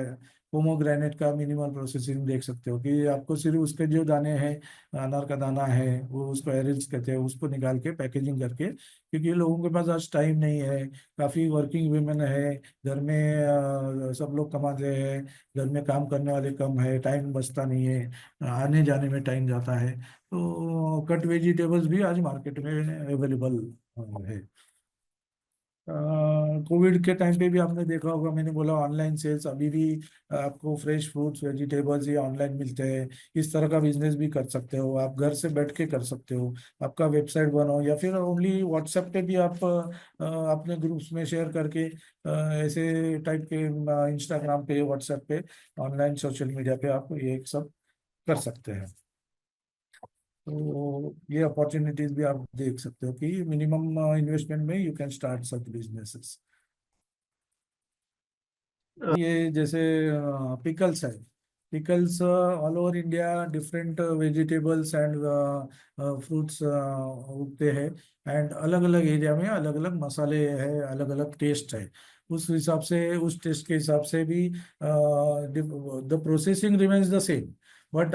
पोमोग्रेनेट का मिनिमल प्रोसेसिंग देख सकते हो कि आपको सिर्फ उसके जो दाने हैं, अनार का दाना है, वो उसको एरिल्स कहते हैं, उसको निकाल के पैकेजिंग करके, क्योंकि लोगों के पास आज टाइम नहीं है, काफ़ी वर्किंग वुमेन है घर में, सब लोग कमाते हैं, घर में काम करने वाले कम है, टाइम बचता नहीं है, आने जाने में टाइम जाता है, तो कट वेजिटेबल्स भी आज मार्केट में अवेलेबल है। कोविड के टाइम पे भी आपने देखा होगा, मैंने बोला ऑनलाइन सेल्स, अभी भी आपको फ्रेश फ्रूट्स वेजिटेबल्स ये ऑनलाइन मिलते हैं। इस तरह का बिजनेस भी कर सकते हो, आप घर से बैठ के कर सकते हो। आपका वेबसाइट बनाओ, या फिर ओनली व्हाट्सएप पे भी आप अपने ग्रुप्स में शेयर करके ऐसे टाइप के इंस्टाग्राम पे, व्हाट्सएप पे, ऑनलाइन सोशल मीडिया पे आप ये सब कर सकते हैं। तो ये अपॉर्चुनिटीज भी आप देख सकते हो कि मिनिमम इन्वेस्टमेंट में you can start such businesses. ये जैसे पिकल्स है, pickles all over India different vegetables and fruits उगते हैं, एंड अलग अलग एरिया में अलग अलग मसाले हैं, अलग अलग टेस्ट है। उस हिसाब से, उस टेस्ट के हिसाब से भी the processing remains the same, but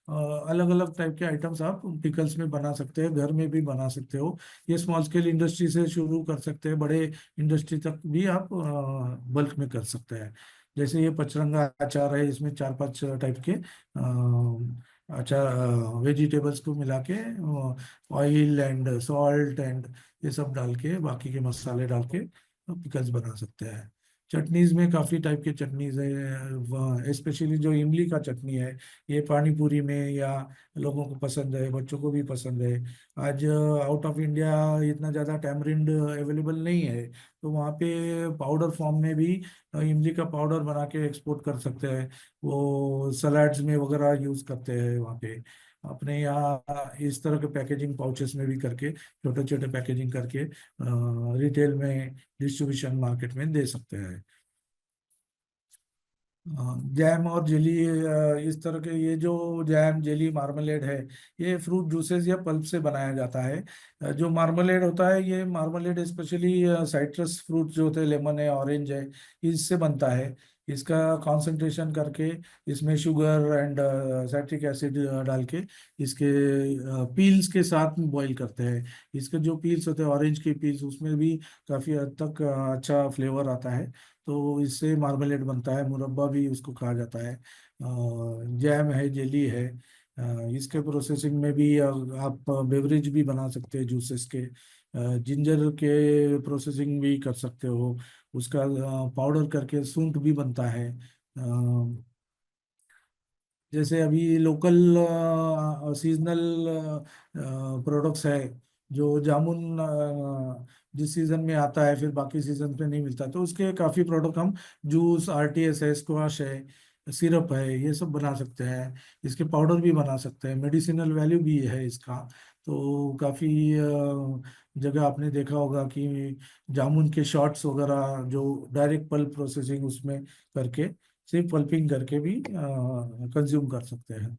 अलग अलग टाइप के आइटम्स आप पिकल्स में बना सकते हैं, घर में भी बना सकते हो। ये स्मॉल स्केल इंडस्ट्री से शुरू कर सकते हैं, बड़े इंडस्ट्री तक भी आप बल्क में कर सकते हैं। जैसे ये पचरंगा अचार है, इसमें 4-5 टाइप के अचार वेजिटेबल्स को मिला के, ऑयल एंड सॉल्ट एंड ये सब डाल के, बाकी के मसाले डाल के पिकल्स बना सकते हैं। चटनीज में काफ़ी टाइप के चटनीज है, स्पेशली जो इमली का चटनी है, ये पानी पूरी में या लोगों को पसंद है, बच्चों को भी पसंद है। आज आउट ऑफ इंडिया इतना ज़्यादा टैमरिंड अवेलेबल नहीं है, तो वहाँ पे पाउडर फॉर्म में भी इमली का पाउडर बना के एक्सपोर्ट कर सकते हैं। वो सलाड्स में वगैरह यूज़ करते हैं वहाँ पे। अपने यहाँ इस तरह के पैकेजिंग पाउचेस में भी करके, छोटे छोटे पैकेजिंग करके रिटेल में डिस्ट्रीब्यूशन मार्केट में दे सकते हैं। जैम और जेली, इस तरह के ये जो जैम जेली मार्मलेड है, ये फ्रूट जूसेस या पल्प से बनाया जाता है। जो मार्मलेड होता है, ये मार्मलेड स्पेशली साइट्रस फ्रूट जो होते हैं, लेमन है, ऑरेंज है, इससे बनता है। इसका कंसंट्रेशन करके इसमें शुगर एंड साइट्रिक एसिड डाल के इसके पील्स के साथ बॉईल करते हैं। इसके जो पील्स होते हैं, ऑरेंज के पील्स, उसमें भी काफ़ी हद तक अच्छा फ्लेवर आता है। तो इससे मार्मलेड बनता है, मुरब्बा भी उसको कहा जाता है, जैम है, जेली है। इसके प्रोसेसिंग में भी आप बेवरेज भी बना सकते हैं जूसेस के। जिंजर के प्रोसेसिंग भी कर सकते हो, उसका पाउडर करके सूंठ भी बनता है। जैसे अभी लोकल सीजनल प्रोडक्ट्स है, जो जामुन जिस सीजन में आता है फिर बाकी सीजन पे नहीं मिलता, तो उसके काफ़ी प्रोडक्ट हम, जूस, आरटीएस है, स्क्वाश है, सिरप है, ये सब बना सकते हैं। इसके पाउडर भी बना सकते हैं, मेडिसिनल वैल्यू भी है इसका। तो काफ़ी जगह आपने देखा होगा कि जामुन के शॉट्स वगैरह जो डायरेक्ट पल्प प्रोसेसिंग उसमें करके, सिर्फ पल्पिंग करके भी कंज्यूम कर सकते हैं।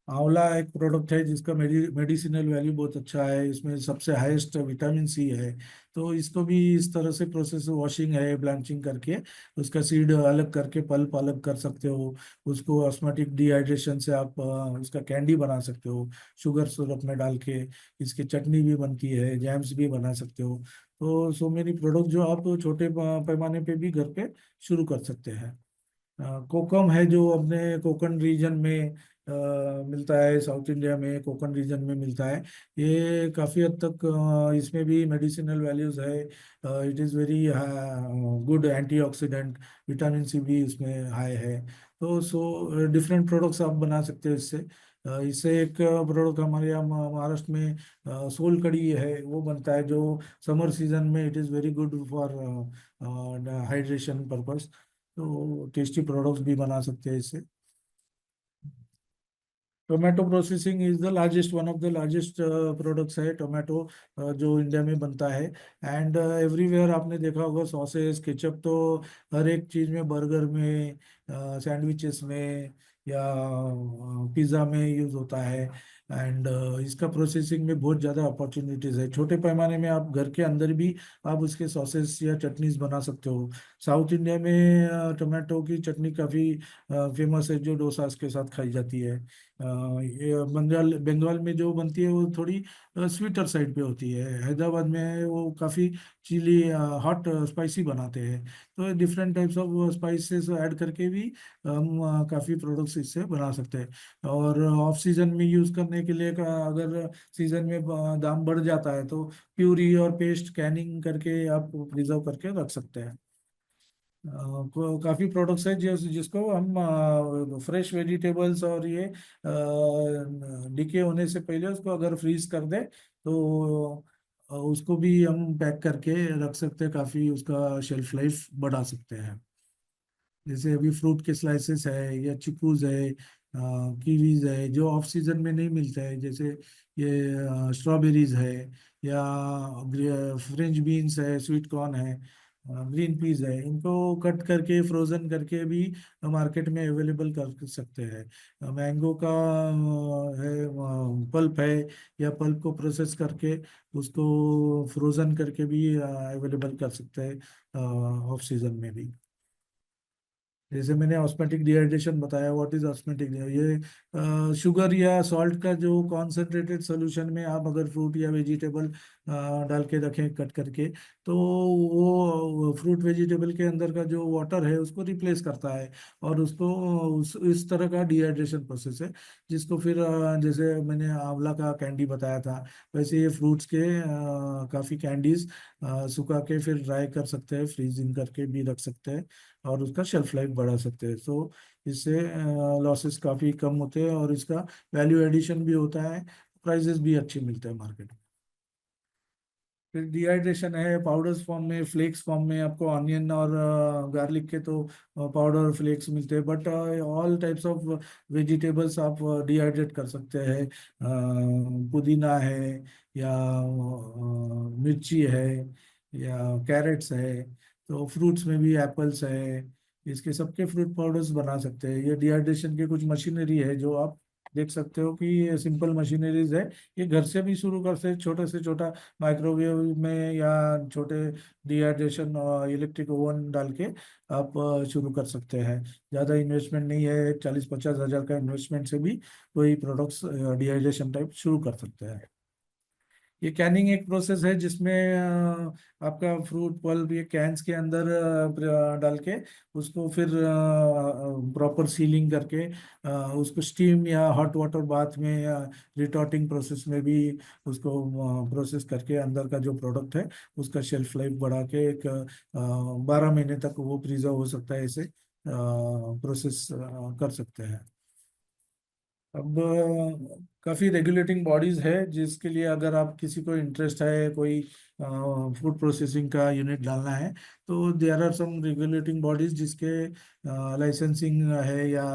आंवला एक प्रोडक्ट है जिसका मेडिसिनल वैल्यू बहुत अच्छा है, इसमें सबसे हाईएस्ट विटामिन सी है। तो इसको भी इस तरह से प्रोसेस, वॉशिंग है, ब्लांचिंग करके उसका सीड अलग करके पल्प अलग कर सकते हो। उसको ऑस्मेटिक डिहाइड्रेशन से आप उसका कैंडी बना सकते हो, शुगर सिरप में डाल के। इसकी चटनी भी बनती है, जैम्स भी बना सकते हो। तो सो मेनी प्रोडक्ट जो आप छोटे पैमाने पे भी घर पे शुरू कर सकते हैं। कोकम है जो अपने कोकण रीजन में मिलता है, साउथ इंडिया में कोकण रीजन में मिलता है। ये काफ़ी हद तक इसमें भी मेडिसिनल वैल्यूज है। It is very good antioxidant, vitamin C भी इसमें हाई है। तो सो डिफरेंट प्रोडक्ट्स आप बना सकते हो इससे। इससे एक प्रोडक्ट हमारे यहाँ महाराष्ट्र में सोल कड़ी है, वो बनता है, जो समर सीजन में it is very good for hydration purpose. तो टेस्टी प्रोडक्ट्स भी बना सकते हैं इससे। Tomato processing is the largest, one of the largest products है टोमेटो, जो इंडिया में बनता है। एंड एवरीवेयर आपने देखा होगा सॉसेस केचप तो हर एक चीज़ में, बर्गर में, सैंडविचेस में, या पिज़्ज़ा में यूज़ होता है। एंड इसका प्रोसेसिंग में बहुत ज़्यादा अपॉर्चुनिटीज़ है। छोटे पैमाने में आप घर के अंदर भी आप उसके सॉसेस या चटनीज बना सकते हो। साउथ इंडिया में टोमेटो की चटनी काफ़ी फेमस है, जो डोसास के साथ खाई जाती है। ये बंगाल बंगाल में जो बनती है वो थोड़ी स्वीटर साइड पे होती है। हैदराबाद में वो काफ़ी चिली, हॉट, स्पाइसी बनाते हैं। तो different types of spices add करके भी हम काफ़ी प्रोडक्ट्स इससे बना सकते हैं। और ऑफ सीजन में यूज़ करने के लिए अगर सीजन में दाम बढ़ जाता है तो प्यूरी और पेस्ट कैनिंग करके आप प्रिजर्व करके रख सकते हैं। काफी प्रोडक्ट्स है जिसको हम फ्रेश वेजिटेबल्स और ये डिके होने से पहले उसको अगर फ्रीज कर दे तो उसको भी हम पैक करके रख सकते हैं, काफी उसका शेल्फ लाइफ बढ़ा सकते हैं। जैसे अभी फ्रूट के स्लाइसेस है, या चिकूज है, कीवीज है, जो ऑफ सीजन में नहीं मिलता है, जैसे ये स्ट्रॉबेरीज है, या फ्रेंच बीन्स है, स्वीट कॉर्न है, ग्रीन पीस है, इनको कट करके फ्रोजन करके भी मार्केट में अवेलेबल कर सकते हैं। मैंगो का है, पल्प है, या पल्प को प्रोसेस करके उसको फ्रोजन करके भी अवेलेबल कर सकते हैं ऑफ सीजन में भी। जैसे मैंने ऑस्मेटिक डिहाइड्रेशन बताया, व्हाट इज ऑस्मेटिक, ये शुगर या सॉल्ट का जो कॉन्सेंट्रेटेड सोल्यूशन में आप अगर फ्रूट या वेजिटेबल डाल के रखें कट करके, तो वो फ्रूट वेजिटेबल के अंदर का जो वाटर है उसको रिप्लेस करता है। और उसको इस तरह का डिहाइड्रेशन प्रोसेस है, जिसको फिर जैसे मैंने आंवला का कैंडी बताया था, वैसे ये फ्रूट्स के काफ़ी कैंडीज सुखा के फिर ड्राई कर सकते हैं, फ्रीजिंग करके भी रख सकते हैं, और उसका शेल्फ लाइफ बढ़ा सकते हैं। तो इससे लॉसेस काफ़ी कम होते हैं, और इसका वैल्यू एडिशन भी होता है, प्राइजेस भी अच्छे मिलते हैं मार्केट में। फिर डिहाइड्रेशन है पाउडर्स फॉर्म में, फ्लेक्स फॉर्म में, आपको ऑनियन और गार्लिक के तो पाउडर फ्लेक्स मिलते हैं, but all types of vegetables आप डिहाइड्रेट कर सकते हैं। पुदीना है, या मिर्ची है, या कैरेट्स है। तो फ्रूट्स में भी एप्पल्स है, इसके सबके फ्रूट पाउडर्स बना सकते हैं। ये डिहाइड्रेशन की कुछ मशीनरी है जो आप देख सकते हो कि ये सिंपल मशीनरीज है। ये घर से भी शुरू कर सकते, छोटे से छोटा माइक्रोवेव में, या छोटे डिहाइड्रेशन इलेक्ट्रिक ओवन डाल के आप शुरू कर सकते हैं। ज़्यादा इन्वेस्टमेंट नहीं है, 40-50 हज़ार का इन्वेस्टमेंट से भी कोई प्रोडक्ट्स डिहाइड्रेशन टाइप शुरू कर सकते हैं। ये कैनिंग एक प्रोसेस है जिसमें आपका फ्रूट पल्प ये कैंस के अंदर डाल के उसको फिर प्रॉपर सीलिंग करके उसको स्टीम या हॉट वाटर बाथ में, या रिटॉटिंग प्रोसेस में भी उसको प्रोसेस करके अंदर का जो प्रोडक्ट है उसका शेल्फ लाइफ बढ़ा के एक 12 महीने तक वो प्रिजर्व हो सकता है। ऐसे प्रोसेस कर सकते हैं। अब काफ़ी रेगुलेटिंग बॉडीज है जिसके लिए, अगर आप किसी को इंटरेस्ट है कोई फूड प्रोसेसिंग का यूनिट डालना है, तो there are some regulating bodies जिसके लाइसेंसिंग है या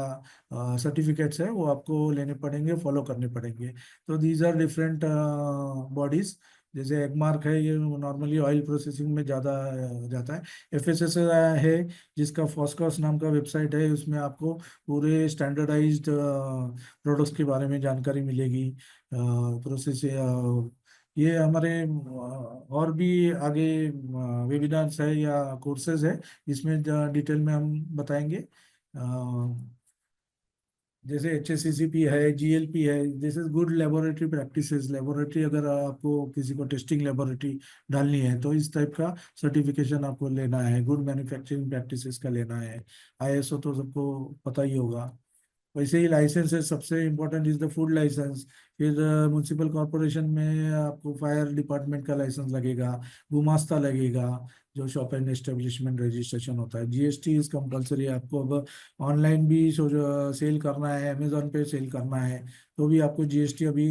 सर्टिफिकेट्स है, वो आपको लेने पड़ेंगे, फॉलो करने पड़ेंगे। तो दीज आर डिफरेंट बॉडीज। जैसे एगमार्क है, ये नॉर्मली ऑयल प्रोसेसिंग में ज़्यादा जाता है। एफएसएसएआई है जिसका फॉस्कॉस नाम का वेबसाइट है, उसमें आपको पूरे स्टैंडर्डाइज्ड प्रोडक्ट्स के बारे में जानकारी मिलेगी। प्रोसेस ये हमारे और भी आगे वेबिनार्स है या कोर्सेज है, इसमें डिटेल में हम बताएंगे। जैसे HACCP है, GLP है, this is good laboratory practices. Laboratory, अगर आपको किसी को टेस्टिंग लेबोरेटरी डालनी है तो इस टाइप का सर्टिफिकेशन आपको लेना है। गुड मैन्युफैक्चरिंग प्रैक्टिसेस का लेना है। ISO तो सबको पता ही होगा। वैसे ही लाइसेंस है, सबसे important is the food licence. फिर म्यूनसिपल कॉरपोरेशन में आपको फायर डिपार्टमेंट का लाइसेंस लगेगा, गुमास्ता लगेगा, जो शॉप एंड एस्टेब्लिशमेंट रजिस्ट्रेशन होता है। GST is compulsory. आपको अब ऑनलाइन भी सेल करना है, अमेजोन पे सेल करना है, तो भी आपको GST अभी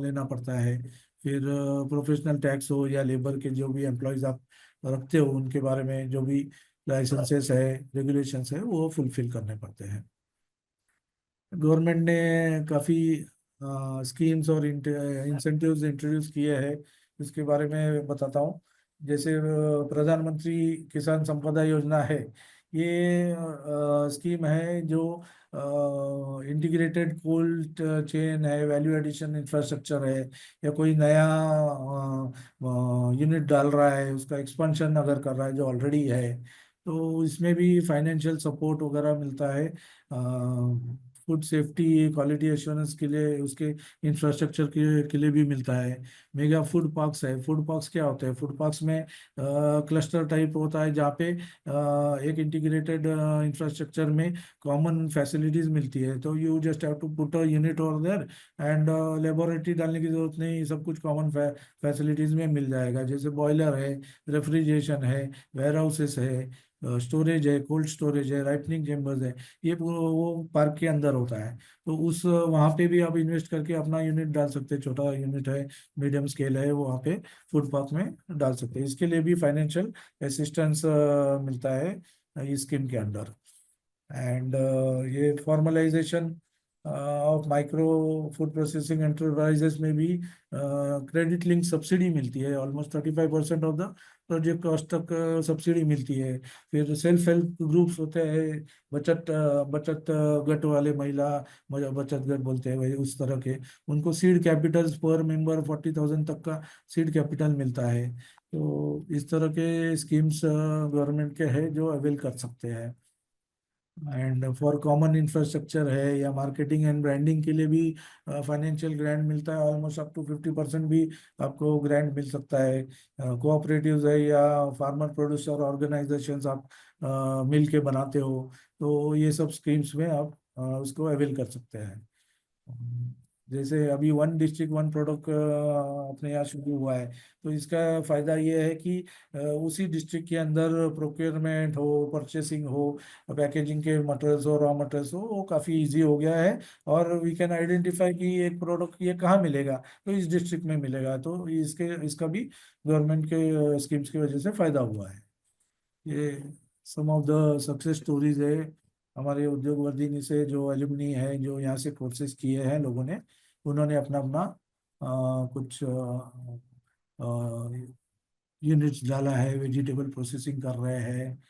लेना पड़ता है। फिर प्रोफेशनल टैक्स हो या लेबर के जो भी एम्प्लॉयज आप रखते हो, उनके बारे में जो भी लाइसेंसेस है, रेगुलेशंस है, वो फुलफिल करने पड़ते हैं। गवर्नमेंट ने काफ़ी स्कीम्स और इंसेंटिव्स इंट्रोड्यूस किए हैं, इसके बारे में बताता हूँ। जैसे प्रधानमंत्री किसान संपदा योजना है। ये स्कीम है जो इंटीग्रेटेड कोल्ड चेन है, वैल्यू एडिशन इंफ्रास्ट्रक्चर है, या कोई नया यूनिट डाल रहा है, उसका एक्सपेंशन अगर कर रहा है जो ऑलरेडी है, तो इसमें भी फाइनेंशियल सपोर्ट वगैरह मिलता है। फूड सेफ्टी क्वालिटी एश्योरेंस के लिए, उसके इंफ्रास्ट्रक्चर के लिए भी मिलता है। मेगा फूड पार्क्स है। फूड पार्क्स क्या होते हैं? फूड पार्क्स में क्लस्टर टाइप होता है, जहाँ पे एक इंटीग्रेटेड इंफ्रास्ट्रक्चर में कॉमन फैसिलिटीज मिलती है। तो you just have to put a unit over there, and laboratory डालने की जरूरत नहीं, सब कुछ कॉमन फैसिलिटीज में मिल जाएगा। जैसे बॉयलर है, रेफ्रिजरेशन है, वेयर हाउसेस है, स्टोरेज है, कोल्ड स्टोरेज है, राइपनिंग चेम्बर्स है। ये वो पार्क के अंदर होता है। तो उस वहाँ पे भी आप इन्वेस्ट करके अपना यूनिट डाल सकते हैं। छोटा यूनिट है, मीडियम स्केल है, वो वहाँ पे फूड पार्क में डाल सकते हैं। इसके लिए भी फाइनेंशियल असिस्टेंस मिलता है इस स्कीम के अंडर। एंड ये formalisation of micro food processing enterprises में भी क्रेडिट लिंक सब्सिडी मिलती है। Almost 35% of the project cost तक सब्सिडी मिलती है। फिर सेल्फ हेल्प ग्रुप्स होते हैं, बचत गट वाले, महिला बचत गट बोलते हैं भाई, उस तरह के, उनको सीड कैपिटल्स पर मेंबर 40,000 तक का सीड कैपिटल मिलता है। तो इस तरह के स्कीम्स गवर्नमेंट के हैं जो अवेल कर सकते हैं। एंड फॉर कॉमन इंफ्रास्ट्रक्चर है या मार्केटिंग एंड ब्रांडिंग के लिए भी फाइनेंशियल ग्रांट मिलता है। ऑलमोस्ट अप टू 50% भी आपको ग्रांट मिल सकता है। कोऑपरेटिव्स है या फार्मर प्रोड्यूसर ऑर्गेनाइजेशंस आप मिल के बनाते हो, तो ये सब स्कीम्स में आप उसको अवेल कर सकते हैं। जैसे अभी वन डिस्ट्रिक्ट वन प्रोडक्ट अपने यहाँ शुरू हुआ है, तो इसका फायदा ये है कि उसी डिस्ट्रिक्ट के अंदर प्रोक्योरमेंट हो, परचेसिंग हो, पैकेजिंग के मटेरियल्स हो, रॉ मटेरियल्स हो, वो काफ़ी इजी हो गया है। और वी कैन आइडेंटिफाई कि एक प्रोडक्ट ये कहाँ मिलेगा, तो इस डिस्ट्रिक्ट में मिलेगा। तो इसका भी गवर्नमेंट के स्कीम्स की वजह से फायदा हुआ है। ये सम ऑफ द सक्सेस स्टोरीज है हमारे उद्योग वर्धिनी से, जो एलुमनी है, जो यहाँ से कोर्सेज किए हैं लोगों ने, उन्होंने अपना अपना कुछ यूनिट्स डाला है, वेजिटेबल प्रोसेसिंग कर रहे हैं।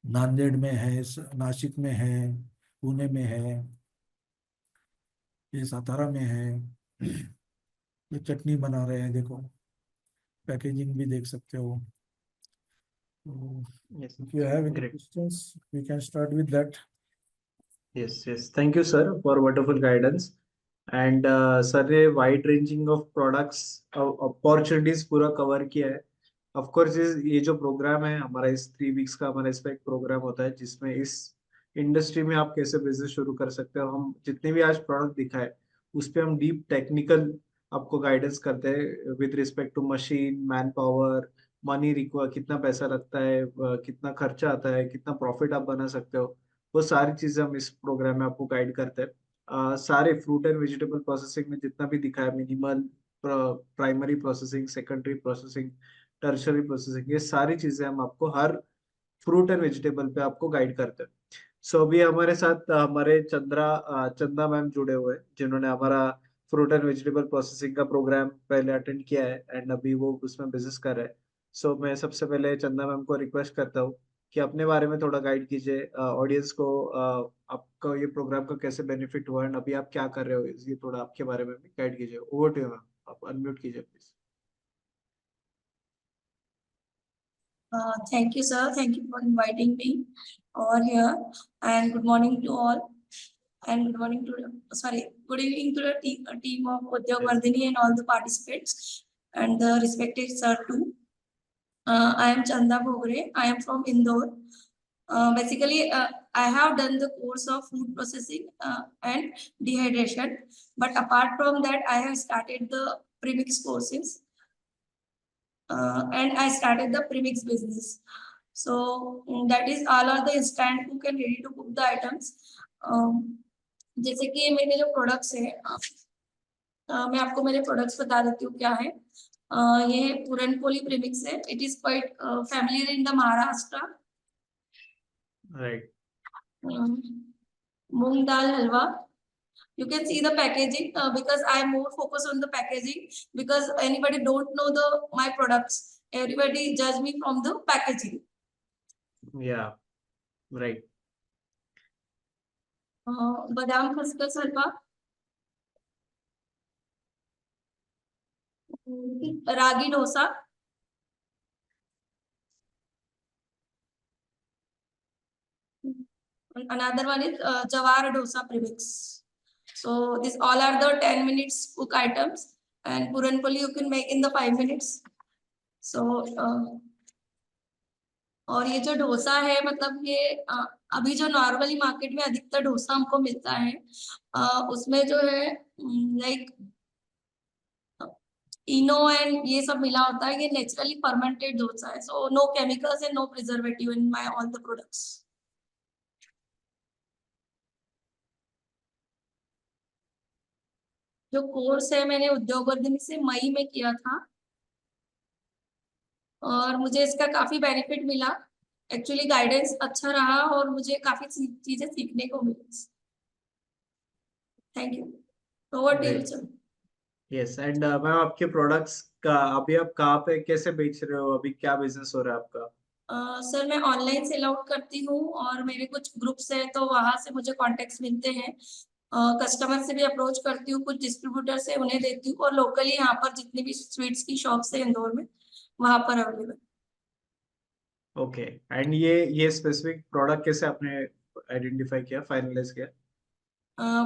नांदेड़ में है, नासिक में है, पुणे में है, ये सातारा में है। ये चटनी बना रहे हैं, देखो, पैकेजिंग भी देख सकते हो। So, Yes, if you have any great. questions, we can start with that. Yes, yes. Thank you, sir, for wonderful guidance. And sir ने wide ranging of products opportunities पूरा कवर किया है। ऑफ कोर्स ये जो programme है हमारा, इस 3 weeks का हमारा इस पे एक प्रोग्राम होता है जिसमें इस इंडस्ट्री में आप कैसे बिजनेस शुरू कर सकते हो, हम जितने भी आज प्रोडक्ट दिखाए उस पे हम डीप टेक्निकल आपको गाइडेंस करते हैं with respect to machine, man power, money require, कितना पैसा लगता है, कितना खर्चा आता है, कितना प्रॉफिट आप बना सकते हो, वो सारी चीजें हम इस प्रोग्राम में आपको गाइड करते हैं। सारे फ्रूट एंड वेजिटेबल प्रोसेसिंग में जितना भी दिखा है, minimal, primary processing, secondary processing, tertiary processing, ये सारी चीजें हम आपको हर फ्रूट एंड वेजिटेबल पे आपको गाइड करते हैं। सो अभी हमारे साथ हमारे चंदा मैम जुड़े हुए हैं, जिन्होंने हमारा फ्रूट एंड वेजिटेबल प्रोसेसिंग का प्रोग्राम पहले अटेंड किया है एंड अभी वो उसमें बिजनेस कर रहे हैं। सो मैं सबसे पहले चंदा मैम को रिक्वेस्ट करता हूँ कि अपने बारे में थोड़ा गाइड कीजिए ऑडियंस को, आपका ये प्रोग्राम का कैसे बेनिफिट हुआ एंड अभी आप क्या कर रहे हो, ये थोड़ा आपके बारे में भी गाइड कीजिए। ओवर टू यू मैम, आप अनम्यूट कीजिए please. Thank you, sir. Thank you for inviting me over here. And good morning to all. And good morning to, sorry, good evening to the team of Udyog Yes. Vardhini and all the participants and the respected sir too. I am Chanda Bhogre. I am from Indore. Basically, I have done the course of food processing and dehydration. But apart from that, I have started the premix courses. And I started the premix business. So that is all are the instant cook and ready to cook the items. जैसे कि मेरे जो products है, मैं आपको मेरे products बता देती हूँ क्या है। ये पूरन पोली प्रीमिक्स है। It is quite familiar in the Maharashtra. Right. Moong dal halwa. You can see the packaging because I am more focused on the packaging because anybody don't know my products. Everybody judge me from the packaging. Yeah, right. बादाम खसखस हलवा, ragi dosa, another one is jawar dosa premix. So these all are the 10 minutes cook items and puran poli you can make in the 5 minutes. So और ये जो डोसा है मतलब ये अभी जो नॉर्मली मार्केट में अधिकतर डोसा हमको मिलता है उसमें जो है लाइक इनो एंड ये सब मिला होता है। ये नेचुरली फर्मेंटेड डोसा है। So no chemicals and no preservative in my all the products. जो कोर्स है मैंने उद्योग वर्धनी से मई में किया था और मुझे इसका काफी बेनिफिट मिला। एक्चुअली गाइडेंस अच्छा रहा और मुझे काफी चीजें सीखने को मिली। Thank you. Over to you sir. Yes, and ma'am आपके प्रोडक्ट्स का अभी आप कहाँ पे कैसे बेच रहे हो, अभी क्या बिजनेस हो रहा है आपका? सर मैं ऑनलाइन सेल आउट करती हूँ और मेरे कुछ ग्रुप्स हैं तो वहां से मुझे कॉन्टेक्ट्स मिलते हैं। कस्टमर से भी अप्रोच करती हूँ, कुछ डिस्ट्रीब्यूटर से उन्हें देती हूँ और लोकली यहाँ पर जितनी भी स्वीट्स की शॉप्स है इंदौर में वहां पर अवेलेबल। ओके, एंड ये स्पेसिफिक प्रोडक्ट कैसे आपने आइडेंटिफाई किया, फाइनलाइज किया?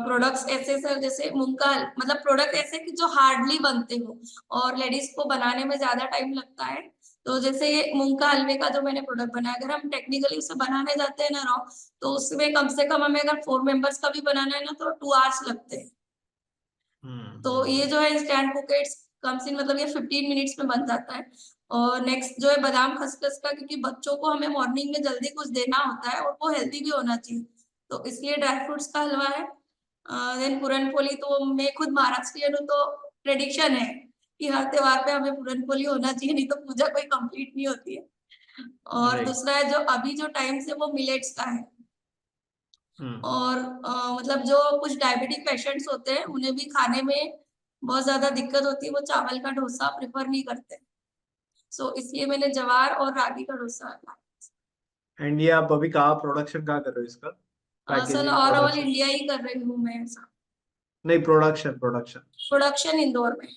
प्रोडक्ट्स ऐसे सर जैसे मूंग का मतलब प्रोडक्ट ऐसे कि जो हार्डली बनते हो और लेडीज को बनाने में ज्यादा टाइम लगता है। तो जैसे ये मूंग का हलवे का जो मैंने प्रोडक्ट बनाया, अगर हम टेक्निकली उसे बनाने जाते हैं ना रॉ, तो उसमें कम से कम हमें अगर 4 मेंबर्स का भी बनाना है ना तो 2 आवर्स लगते हैं। तो ये जो है इंस्टेंट कुकेट्स कम्स इन मतलब ये 15 मिनट्स में बन जाता है। और नेक्स्ट जो है बादाम खसखस का, क्योंकि बच्चों को हमें मॉर्निंग में जल्दी कुछ देना होता है और वो हेल्दी भी होना चाहिए तो इसलिए ड्राई फ्रूट्स का हलवा है। देन पूरन पोली, तो मैं खुद महाराष्ट्रियन हूँ तो ट्रेडिशन है कि हर त्योहार पे हमें पूरन पोली होना चाहिए, नहीं तो पूजा कोई कंप्लीट नहीं होती है। और Right. दूसरा है जो अभी जो टाइम से वो मिलेट्स का है। और मतलब जो कुछ डायबिटिक पेशेंट्स होते हैं उन्हें भी खाने में बहुत ज्यादा दिक्कत होती है, वो चावल का डोसा प्रेफर नहीं करते। सो इसलिए मैंने ज्वार और रागी का डोसा लाया। एंड ये आप अभी कहाँ प्रोडक्शन कहाँ कर रहे हो इसका, sir packaging all over production? India ही कर रही हूँ मैं ऐसा। नहीं, प्रोडक्शन प्रोडक्शन प्रोडक्शन इंदौर में।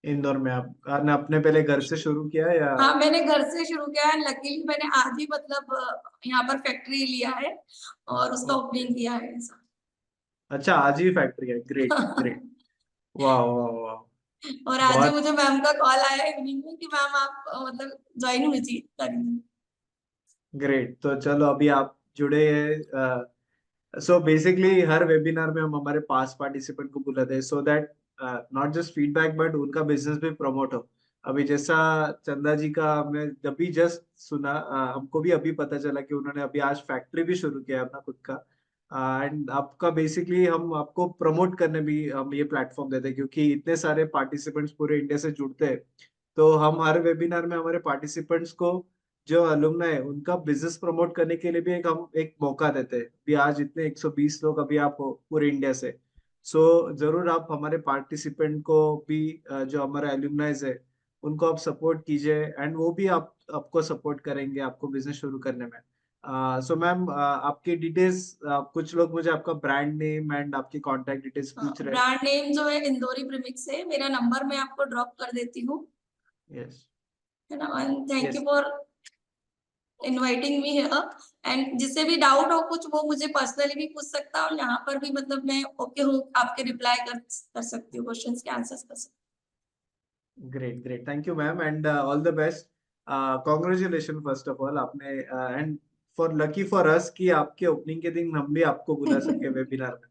इंदौर में आपने अपने पहले घर से शुरू किया या? हाँ मैंने घर से शुरू किया है। लकीली मैंने आज ही मतलब यहाँ पर फैक्ट्री लिया है और उसका ओपनिंग किया है ऐसा। अच्छा, आज ही फैक्ट्री है, ग्रेट ग्रेट, वाह वाह वाह। और आज ही बहुत मुझे मैम का कॉल आया इवनिंग में कि मैम आप मतलब ज्वाइन हुई थी करेंगे। ग्रेट, तो चलो अभी आप जुड़े हैं। सो बेसिकली हर वेबिनार में हम हमारे पास पार्टिसिपेंट को बुलाते हैं so that not just feedback but उनका बिजनेस भी प्रमोट हो। अभी जैसा चंदा जी का हमने जब भी जस्ट सुना, हमको भी अभी पता चला कि उन्होंने अभी आज फैक्ट्री भी शुरू किया है अपना खुद का। एंड आपका बेसिकली हम आपको प्रमोट करने भी हम ये प्लेटफॉर्म देते हैं, क्योंकि इतने सारे पार्टिसिपेंट्स पूरे इंडिया से जुड़ते हैं। तो हम हर वेबिनार में हमारे पार्टिसिपेंट्स को, जो अलुमनाई है, उनका बिजनेस प्रमोट करने के लिए भी हम एक मौका देते हैं। अभी आज इतने 120 लोग अभी आप हो पूरे इंडिया से। सो जरूर आप हमारे पार्टिसिपेंट को भी जो हमारे अलुमनाइज है उनको आप सपोर्ट कीजिए, एंड वो भी आपको सपोर्ट करेंगे आपको बिजनेस शुरू करने में। सो मैम, आपकी डिटेल्स, कुछ लोग मुझे आपका ब्रांड नेम एंड आपकी कांटेक्ट डिटेल्स पूछ रहे हैं। ब्रांड नेम जो है इंदौरी प्रीमिक्स है, मेरा नंबर मैं आपको ड्रॉप कर देती हूँ, यस है ना। And thank you yes for inviting me here. And जिससे भी डाउट हो कुछ, वो मुझे पर्सनली भी पूछ सकता है, और यहाँ पर भी मतलब मैं ओके हूँ, आपके रिप्लाई कर सकती हूँ, क्वेश्चंस के आंसर्स कर सकती great great, thank you ma'am, and all the best. Congratulation first of all, आपने and for lucky for us कि आपके ओपनिंग के दिन हम भी आपको बुला सके हूँ। वेबिनार में,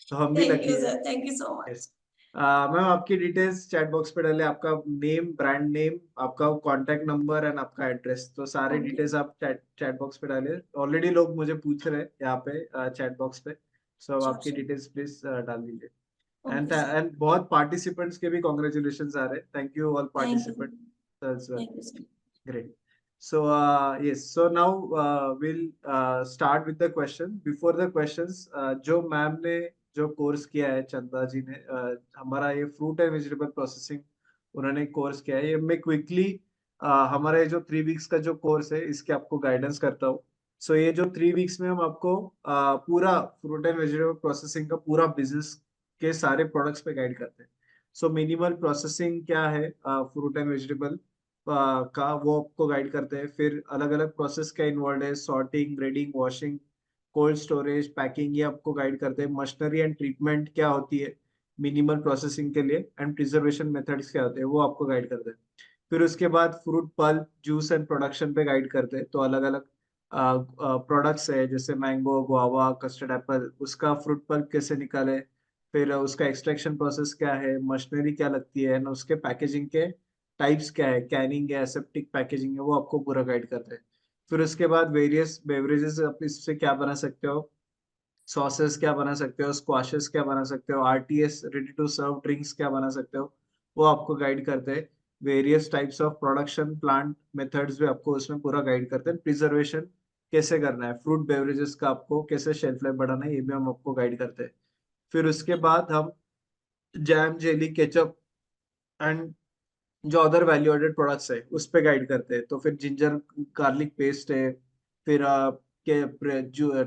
तो हम भी थैंक लकी यू है। Sir, thank you so yes much. Ma'am, आपकी डिटेल्स चैट बॉक्स पे डाले, आपका नेम, ब्रांड नेम, आपका कांटेक्ट नंबर एंड आपका एड्रेस, तो सारे ओके डिटेल्स आप चैट बॉक्स पे डालिए। ऑलरेडी लोग मुझे पूछ रहे हैं यहाँ पे चैट बॉक्स पे, सो अब श्योर आपकी श्योर। डिटेल्स प्लीज डाल दीजिए। ओके सर, एंड बहुत पार्टिसिपेंट्स के भी कॉन्ग्रेचुलेशन आ रहे हैं, thank you all thank you, participants as well. Thank you sir. Great. So, yes, so now we'll start with the question. Before the questions, जो ma'am ने जो कोर्स किया है, चंदा जी ने, हमारा ये फ्रूट एंड वेजिटेबल प्रोसेसिंग उन्होंने कोर्स किया है। ये मैं क्विकली हमारा ये जो 3 वीक्स का जो कोर्स है इसके आपको गाइडेंस करता हूँ। सो ये जो 3 वीक्स में हम आपको पूरा फ्रूट एंड वेजिटेबल प्रोसेसिंग का पूरा बिजनेस के सारे प्रोडक्ट्स पे गाइड करते हैं। सो मिनिमल प्रोसेसिंग क्या है फ्रूट एंड वेजिटेबल का, वो आपको गाइड करते हैं। फिर अलग अलग प्रोसेस क्या इन्वॉल्व है, sorting, grading, washing, cold storage, packing, ये आपको गाइड करते हैं। मशीनरी एंड ट्रीटमेंट क्या होती है मिनिमल प्रोसेसिंग के लिए, एंड प्रिजर्वेशन मेथड्स क्या होते हैं वो आपको गाइड करते हैं। फिर उसके बाद fruit pulp, juice and production पे गाइड करते हैं। तो अलग अलग प्रोडक्ट्स है, जैसे मैंगो, गुआवा, कस्टर्ड एप्पल, उसका फ्रूट पल्प कैसे निकाले, फिर उसका एक्सट्रैक्शन प्रोसेस क्या है, मशीनरी क्या लगती है, and उसके पैकेजिंग के टाइप्स क्या है, कैनिंग है, एसेप्टिक पैकेजिंग है, वो आपको पूरा गाइड करते हैं। फिर उसके बाद वेरियस बेवरेजेस आप इससे क्या बना सकते हो, सॉसेस क्या बना सकते हो, स्क्वाशेस क्या बना सकते हो, RTS ready to serve drinks क्या बना सकते हो, वो आपको गाइड करते हैं। Various types of production plant methods भी आपको उसमें पूरा गाइड करते हैं। प्रिजर्वेशन कैसे करना है, फ्रूट बेवरेजेस का आपको कैसे शेल्फ लाइफ बढ़ाना है, ये भी हम आपको गाइड करते हैं। फिर उसके बाद हम जैम, जेली, केचप एंड जो अदर वैल्यू एडेड प्रोडक्ट्स है उस पे गाइड करते हैं। तो फिर जिंजर गार्लिक पेस्ट है, फिर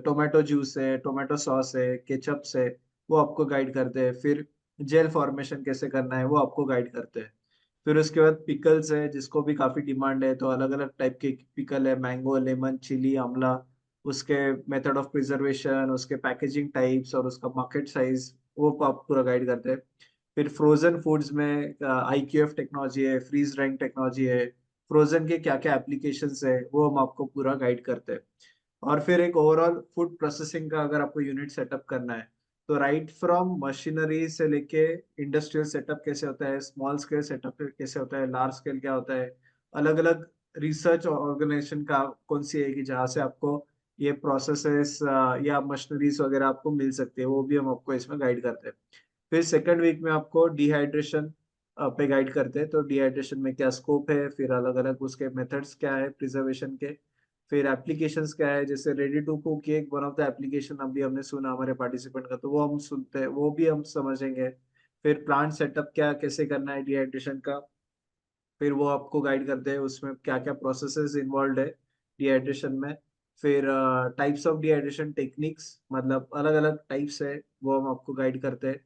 टोमेटो जूस है, टोमेटो सॉस है, केचप्स है, वो आपको गाइड करते हैं। फिर जेल फॉर्मेशन कैसे करना है वो आपको गाइड करते हैं। फिर उसके बाद पिकल्स है, जिसको भी काफी डिमांड है, तो अलग अलग टाइप के पिकल है, मैंगो, लेमन, चिली, आंवला, उसके मेथड ऑफ प्रिजर्वेशन, उसके पैकेजिंग टाइप्स और उसका मार्केट साइज, वो आप पूरा गाइड करते हैं। फिर फ्रोजन फूड्स में IQF टेक्नोलॉजी है, फ्रीज ड्राइंग टेक्नोलॉजी है, फ्रोजन के क्या क्या एप्लीकेशंस है वो हम आपको पूरा गाइड करते हैं। और फिर एक ओवरऑल फूड प्रोसेसिंग का अगर आपको यूनिट सेटअप करना है, तो राइट फ्रॉम मशीनरी से लेके इंडस्ट्रियल सेटअप कैसे होता है, स्मॉल स्केल सेटअप कैसे होता है, लार्ज स्केल क्या होता है, अलग अलग रिसर्च ऑर्गेनाइजेशन का कौन सी है कि जहाँ से आपको ये प्रोसेसेस या मशीनरीज वगैरह आपको मिल सकती है, वो भी हम आपको इसमें गाइड करते हैं। फिर सेकंड वीक में आपको डिहाइड्रेशन पे गाइड करते हैं। तो डिहाइड्रेशन में क्या स्कोप है, फिर अलग अलग उसके मेथड्स क्या है प्रिजर्वेशन के, फिर एप्लीकेशंस क्या है, जैसे रेडी टू कुक एक वन ऑफ द एप्लीकेशन अभी हमने सुना हमारे पार्टिसिपेंट का, तो वो हम सुनते हैं, वो भी हम समझेंगे। फिर प्लांट सेटअप क्या कैसे करना है डिहाइड्रेशन का, फिर वो आपको गाइड करते हैं उसमें क्या क्या प्रोसेसेस इन्वॉल्व है डिहाइड्रेशन में। फिर टाइप्स ऑफ डिहाइड्रेशन टेक्निक्स, मतलब अलग अलग टाइप्स है, वो हम आपको गाइड करते हैं।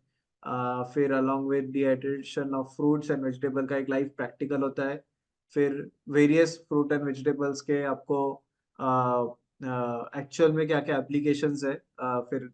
फिर along with dehydration of fruits and vegetable का एक लाइव प्रैक्टिकल होता है। फिर वेरियस फ्रूट एंड वेजिटेबल्स के आपको एक्चुअल में क्या क्या एप्लीकेशंस है, फिर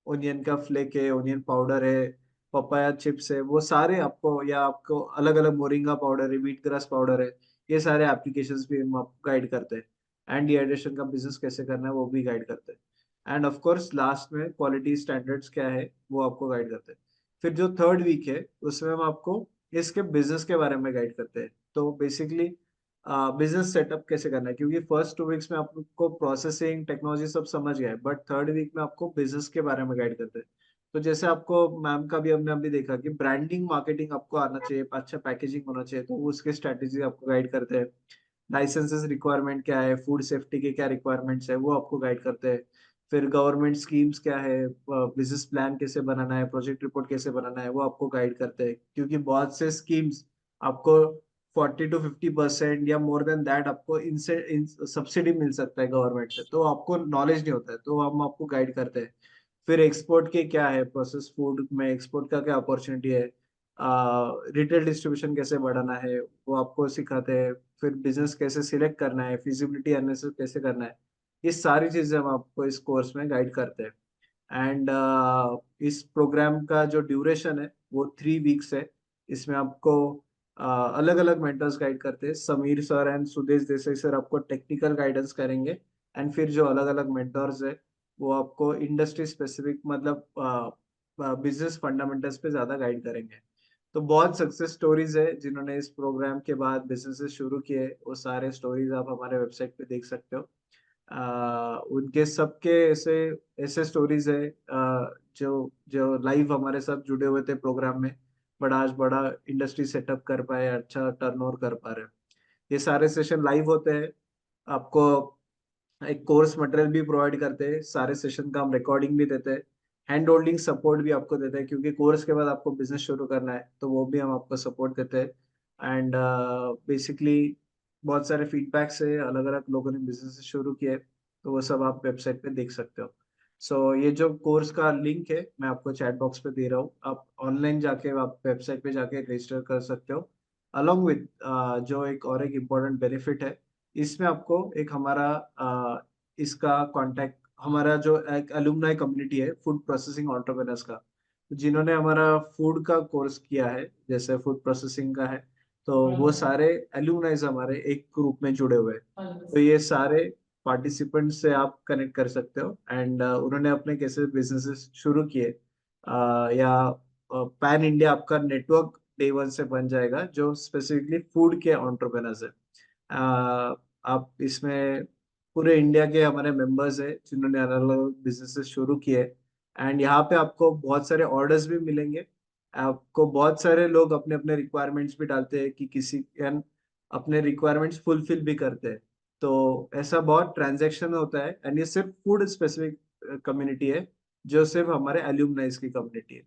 ओनियन का फ्लेक है, ओनियन पाउडर है, पपाया चिप्स है, वो सारे आपको, या आपको अलग अलग मोरिंगा पाउडर है, व्हीट ग्रास पाउडर है, ये सारे एप्लीकेशंस भी हम आपको गाइड करते हैं। एंड डिहाइड्रेशन का बिजनेस कैसे करना है वो भी गाइड करते हैं। एंड ऑफ कोर्स लास्ट में क्वालिटी स्टैंडर्ड्स क्या है वो आपको गाइड करते हैं। फिर जो थर्ड वीक है उसमें हम आपको इसके बिजनेस के बारे में गाइड करते हैं। तो बेसिकली बिजनेस सेटअप कैसे करना है, क्योंकि फर्स्ट 2 वीक्स में आपको प्रोसेसिंग टेक्नोलॉजी सब समझ गया है, बट थर्ड वीक में आपको बिजनेस के बारे में गाइड करते हैं। तो जैसे आपको मैम का भी हमने अभी देखा कि ब्रांडिंग मार्केटिंग आपको आना चाहिए, अच्छा पैकेजिंग होना चाहिए, तो उसके स्ट्रेटेजी आपको गाइड करते हैं। लाइसेंसेस रिक्वायरमेंट क्या है, फूड सेफ्टी के क्या रिक्वायरमेंट्स है, वो आपको गाइड करते हैं। फिर गवर्नमेंट स्कीम्स क्या है, बिजनेस प्लान कैसे बनाना है, प्रोजेक्ट रिपोर्ट कैसे बनाना है, वो आपको गाइड करते हैं, क्योंकि बहुत से स्कीम्स आपको 40 to 50% या मोर देन दैट आपको इनसे सब्सिडी मिल सकता है गवर्नमेंट से, तो आपको नॉलेज नहीं होता है, तो हम आपको गाइड करते हैं। फिर एक्सपोर्ट के क्या है, प्रोसेस फूड में एक्सपोर्ट का क्या अपॉर्चुनिटी है, रिटेल डिस्ट्रीब्यूशन कैसे बढ़ाना है, वो आपको सिखाते हैं। फिर बिजनेस कैसे सिलेक्ट करना है, फिजिबिलिटी एनालिसिस कैसे करना है, ये सारी चीजें हम आपको इस कोर्स में गाइड करते हैं। एंड इस प्रोग्राम का जो ड्यूरेशन है वो 3 वीक्स है। इसमें आपको अलग अलग मेंटर्स गाइड करते हैं, Sameer sir and Sudesh Desai sir आपको टेक्निकल गाइडेंस करेंगे, एंड फिर जो अलग अलग मेंटर्स है वो आपको इंडस्ट्री स्पेसिफिक मतलब बिजनेस फंडामेंटल्स पे ज्यादा गाइड करेंगे। तो बहुत सक्सेस स्टोरीज है जिन्होंने इस प्रोग्राम के बाद बिजनेसेस शुरू किए, वो सारे स्टोरीज आप हमारे वेबसाइट पे देख सकते हो। उनके सबके ऐसे ऐसे स्टोरीज है जो जो लाइव हमारे साथ जुड़े हुए थे प्रोग्राम में, बट आज बड़ा इंडस्ट्री सेटअप कर पाए, अच्छा टर्नओवर कर पा रहे हैं। ये सारे सेशन लाइव होते हैं। आपको एक कोर्स मटेरियल भी प्रोवाइड करते हैं, सारे सेशन का हम रिकॉर्डिंग भी देते हैं, हैंड होल्डिंग सपोर्ट भी आपको देते हैं, क्योंकि कोर्स के बाद आपको बिजनेस शुरू करना है, तो वो भी हम आपको सपोर्ट देते हैं। एंड बेसिकली बहुत सारे फीडबैक्स है, अलग अलग लोगों ने बिजनेस शुरू किए, तो वो सब आप वेबसाइट पे देख सकते हो। सो ये जो कोर्स का लिंक है मैं आपको चैट बॉक्स पे दे रहा हूँ, आप ऑनलाइन जाके आप वेबसाइट पे जाके रजिस्टर कर सकते हो। अलॉन्ग विद जो एक इम्पोर्टेंट बेनिफिट है, इसमें आपको एक हमारा इसका कांटेक्ट, हमारा जो एक अलुमनाई कम्युनिटी है फूड प्रोसेसिंग एंटरप्रेन्योर्स का, जिन्होंने हमारा फूड का कोर्स किया है, जैसे फूड प्रोसेसिंग का है, तो वो सारे अलुमनाइज हमारे एक ग्रुप में जुड़े हुए हैं। तो ये सारे पार्टिसिपेंट से आप कनेक्ट कर सकते हो, एंड उन्होंने अपने कैसे बिजनेसेस शुरू किए, या पैन इंडिया आपका नेटवर्क डे वन से बन जाएगा जो स्पेसिफिकली फूड के एंटरप्रेन्योर्स है। आप इसमें पूरे इंडिया के हमारे मेंबर्स है जिन्होंने अलग अलग बिजनेसेस शुरू किए, एंड यहाँ पे आपको बहुत सारे ऑर्डर्स भी मिलेंगे। आपको बहुत सारे लोग अपने अपने रिक्वायरमेंट्स भी डालते हैं कि किसी and अपने रिक्वायरमेंट्स फुलफिल भी करते हैं, तो ऐसा बहुत ट्रांजैक्शन होता है, एंड ये सिर्फ फूड स्पेसिफिक कम्युनिटी है, जो सिर्फ हमारे एल्यूमनाइज की कम्युनिटी है।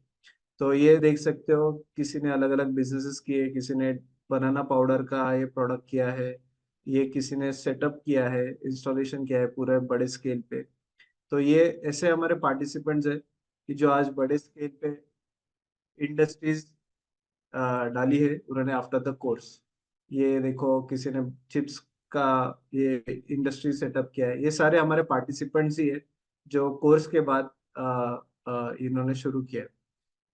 तो ये देख सकते हो, किसी ने अलग अलग बिजनेसेस किए, किसी ने बनाना पाउडर का ये प्रोडक्ट किया है, ये किसी ने सेटअप किया है, इंस्टॉलेशन किया है पूरे बड़े स्केल पे। तो ये ऐसे हमारे पार्टिसिपेंट्स है कि जो आज बड़े स्केल पे इंडस्ट्रीज डाली है उन्होंने आफ्टर द कोर्स। ये देखो किसी ने चिप्स का ये इंडस्ट्री सेटअप किया है, ये सारे हमारे पार्टिसिपेंट्स ही है जो कोर्स के बाद इन्होंने शुरू किया है।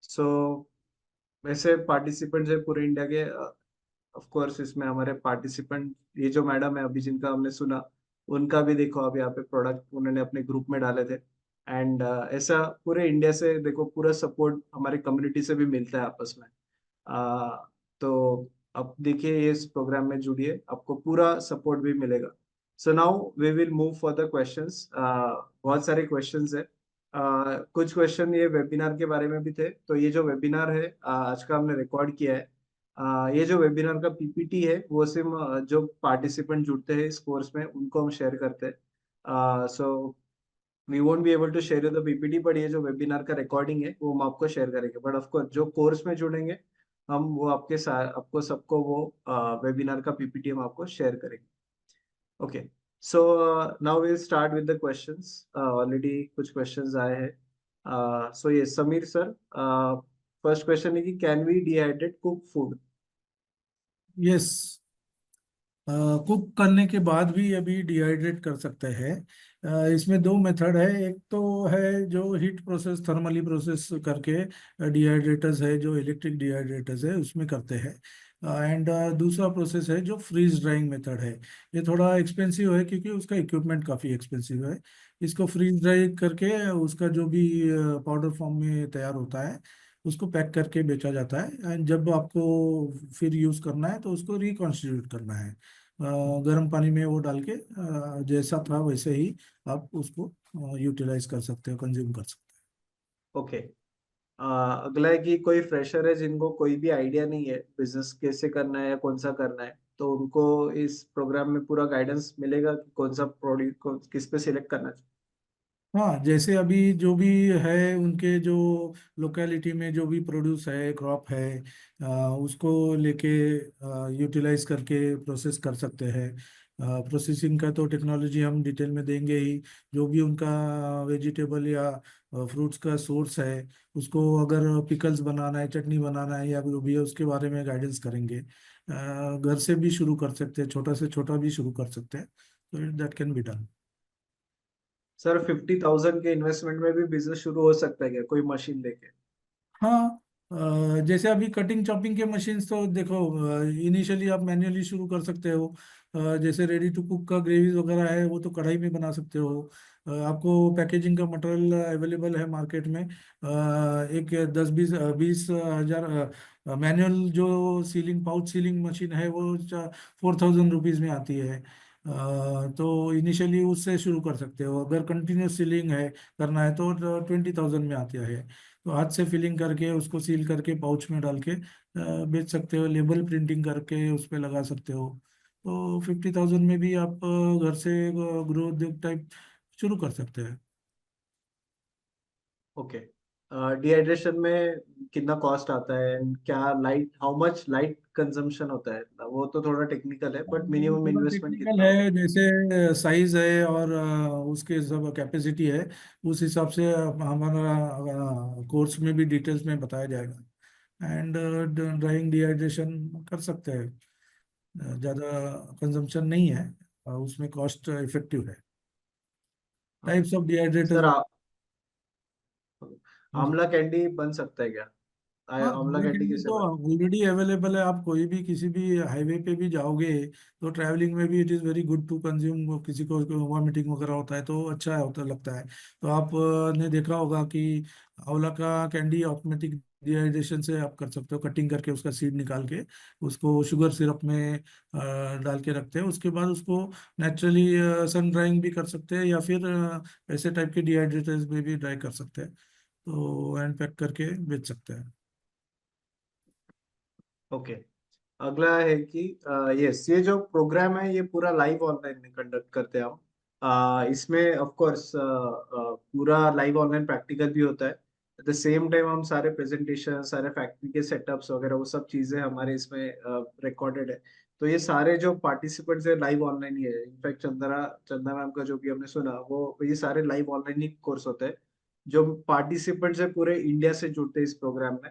सो वैसे पार्टिसिपेंट्स है पूरे इंडिया के। ऑफ कोर्स इसमें हमारे पार्टिसिपेंट ये जो मैडम है अभी जिनका हमने सुना, उनका भी देखो अब यहाँ पे प्रोडक्ट उन्होंने अपने ग्रुप में डाले थे। एंड ऐसा पूरे इंडिया से देखो पूरा सपोर्ट हमारे कम्युनिटी से भी मिलता है आपस में। तो अब देखिए ये इस प्रोग्राम में जुड़िए, आपको पूरा सपोर्ट भी मिलेगा। So now we will move for the questions. बहुत सारे क्वेश्चंस है। कुछ क्वेश्चन ये वेबिनार के बारे में भी थे, तो ये जो वेबिनार है आज का हमने रिकॉर्ड किया है। ये जो वेबिनार का पीपीटी है वो सिर्फ जो पार्टिसिपेंट जुड़ते हैं इस कोर्स में उनको हम शेयर करते हैं। So we won't be able to share the PPT, but ये जो वेबिनार का रिकॉर्डिंग है वो हम आपको शेयर करेंगे, बट ऑफ कोर्स जो कोर्स में जुड़ेंगे हम वो आपके साथ आपको सबको वो वेबिनार का पीपीटी हम आपको शेयर करेंगे। Okay, so now will start with the questions. Already कुछ क्वेश्चंस आए हैं। सो ये समीर सर, फर्स्ट क्वेश्चन है कि can we dehydrate cook food? Yes, cook करने के बाद भी अभी डिहाइड्रेट कर सकते हैं। इसमें दो मेथड है, एक तो है जो हीट प्रोसेस थर्मली प्रोसेस करके डिहाइड्रेटर्स है, जो इलेक्ट्रिक डिहाइड्रेटर्स है उसमें करते हैं। एंड दूसरा प्रोसेस है जो फ्रीज ड्राइंग मेथड है। ये थोड़ा एक्सपेंसिव है क्योंकि उसका इक्विपमेंट काफ़ी एक्सपेंसिव है। इसको फ्रीज ड्राई करके उसका जो भी पाउडर फॉर्म में तैयार होता है उसको पैक करके बेचा जाता है, एंड जब आपको फिर यूज़ करना है तो उसको रिकॉन्स्टिट्यूट करना है। गर्म पानी में वो डाल के जैसा था वैसे ही आप उसको यूटिलाइज कर सकते हो, कंज्यूम कर सकते ओके। अगला है कि कोई फ्रेशर है जिनको कोई भी आइडिया नहीं है बिजनेस कैसे करना है या कौन सा करना है, तो उनको इस प्रोग्राम में पूरा गाइडेंस मिलेगा कि कौन सा प्रोडक्ट किस पे सिलेक्ट करना चाहिए। हैं। हाँ, जैसे अभी जो भी है उनके जो लोकेलिटी में जो भी प्रोड्यूस है, क्रॉप है, उसको लेके यूटिलाइज करके प्रोसेस कर सकते हैं। प्रोसेसिंग का तो टेक्नोलॉजी हम डिटेल में देंगे ही। जो भी उनका वेजिटेबल या फ्रूट्स का सोर्स है, उसको अगर पिकल्स बनाना है, चटनी बनाना है या जो भी है उसके बारे में गाइडेंस करेंगे। घर से भी शुरू कर सकते हैं, छोटा से छोटा भी शुरू कर सकते हैं, तो that can be done. Sir 50,000 के इन्वेस्टमेंट में भी बिजनेस शुरू हो सकता है क्या, कोई मशीन लेके? हाँ, जैसे अभी कटिंग चॉपिंग के मशीन्स तो देखो, इनिशियली आप मैन्युअली शुरू कर सकते हो। जैसे रेडी टू कुक का ग्रेवीज वगैरह है वो तो कढ़ाई में बना सकते हो। आपको पैकेजिंग का मटेरियल अवेलेबल है मार्केट में। एक 10-20 हजार मैनुअल जो सीलिंग पाउच सीलिंग मशीन है वो 4,000 रुपीज में आती है। तो इनिशियली उससे शुरू कर सकते हो। अगर कंटिन्यूस सीलिंग है करना है तो 20,000 में आती है। तो हाथ से फिलिंग करके उसको सील करके पाउच में डाल के बेच सकते हो, लेबल प्रिंटिंग करके उस पर लगा सकते हो। तो 50,000 में भी आप घर से गृह उद्योग टाइप शुरू कर सकते हैं। ओके। डिहाइड्रेशन में कितना कॉस्ट आता है and क्या light, how much light consumption होता है, वो तो थोड़ा टेक्निकल है बट वो मिनिमम थोड़ा इन्वेस्टमेंट टेक्निकल कितना होगा? है, जैसे साइज है और उसके सब कैपेसिटी है, उस हिसाब से हमारा कोर्स में भी डिटेल्स में बताया जाएगा। एंड ड्राइंग डिहाइड्रेशन कर सकते हैं। ज़्यादा कंजम्पशन नहीं है, उसमें कॉस्ट इफेक्टिव है। हाँ। Types of डिहाइड्रेटर्स। सर हाँ जी। आंवला कैंडी बन सकता है क्या? हाँ, आंवला कैंडी कैंडी कैसे तो बन? ऑलरेडी अवेलेबल है। आप कोई भी किसी भी हाईवे पे भी जाओगे तो ट्रैवलिंग में भी it is very good to consume. किसी को वॉमिटिंग वगैरह होता है तो अच्छा होता लगता है। तो आप ने देखा होगा कि आंवला का कैंडी ऑटोमेटिक डिहाइड्रेशन से आप कर सकते हो। कटिंग करके उसका सीड निकाल के उसको शुगर सिरप में डाल के रखते हैं। उसके बाद उसको नेचुरली सन ड्राइंग भी कर सकते हैं या फिर ऐसे टाइप के डिहाइड्रेटर्स में भी ड्राई कर सकते हैं, तो एंड पैक करके बेच सकते हैं। ओके। अगला है कि यस, ये जो प्रोग्राम है ये पूरा लाइव ऑनलाइन में कंडक्ट करते हैं हम। इसमें ऑफ कोर्स पूरा लाइव ऑनलाइन प्रैक्टिकल भी होता है। एट द सेम टाइम हम सारे प्रेजेंटेशन, सारे फैक्ट्री के सेटअप्स वगैरह वो सब चीजें हमारे इसमें रिकॉर्डेड है। तो ये सारे जो पार्टिसिपेंट्स है लाइव ऑनलाइन ही है। इनफैक्ट चंदा मैम का जो भी हमने सुना वो ये सारे लाइव ऑनलाइन ही कोर्स होते हैं। जो पार्टिसिपेंट्स है पूरे इंडिया से जुड़ते हैं इस प्रोग्राम में।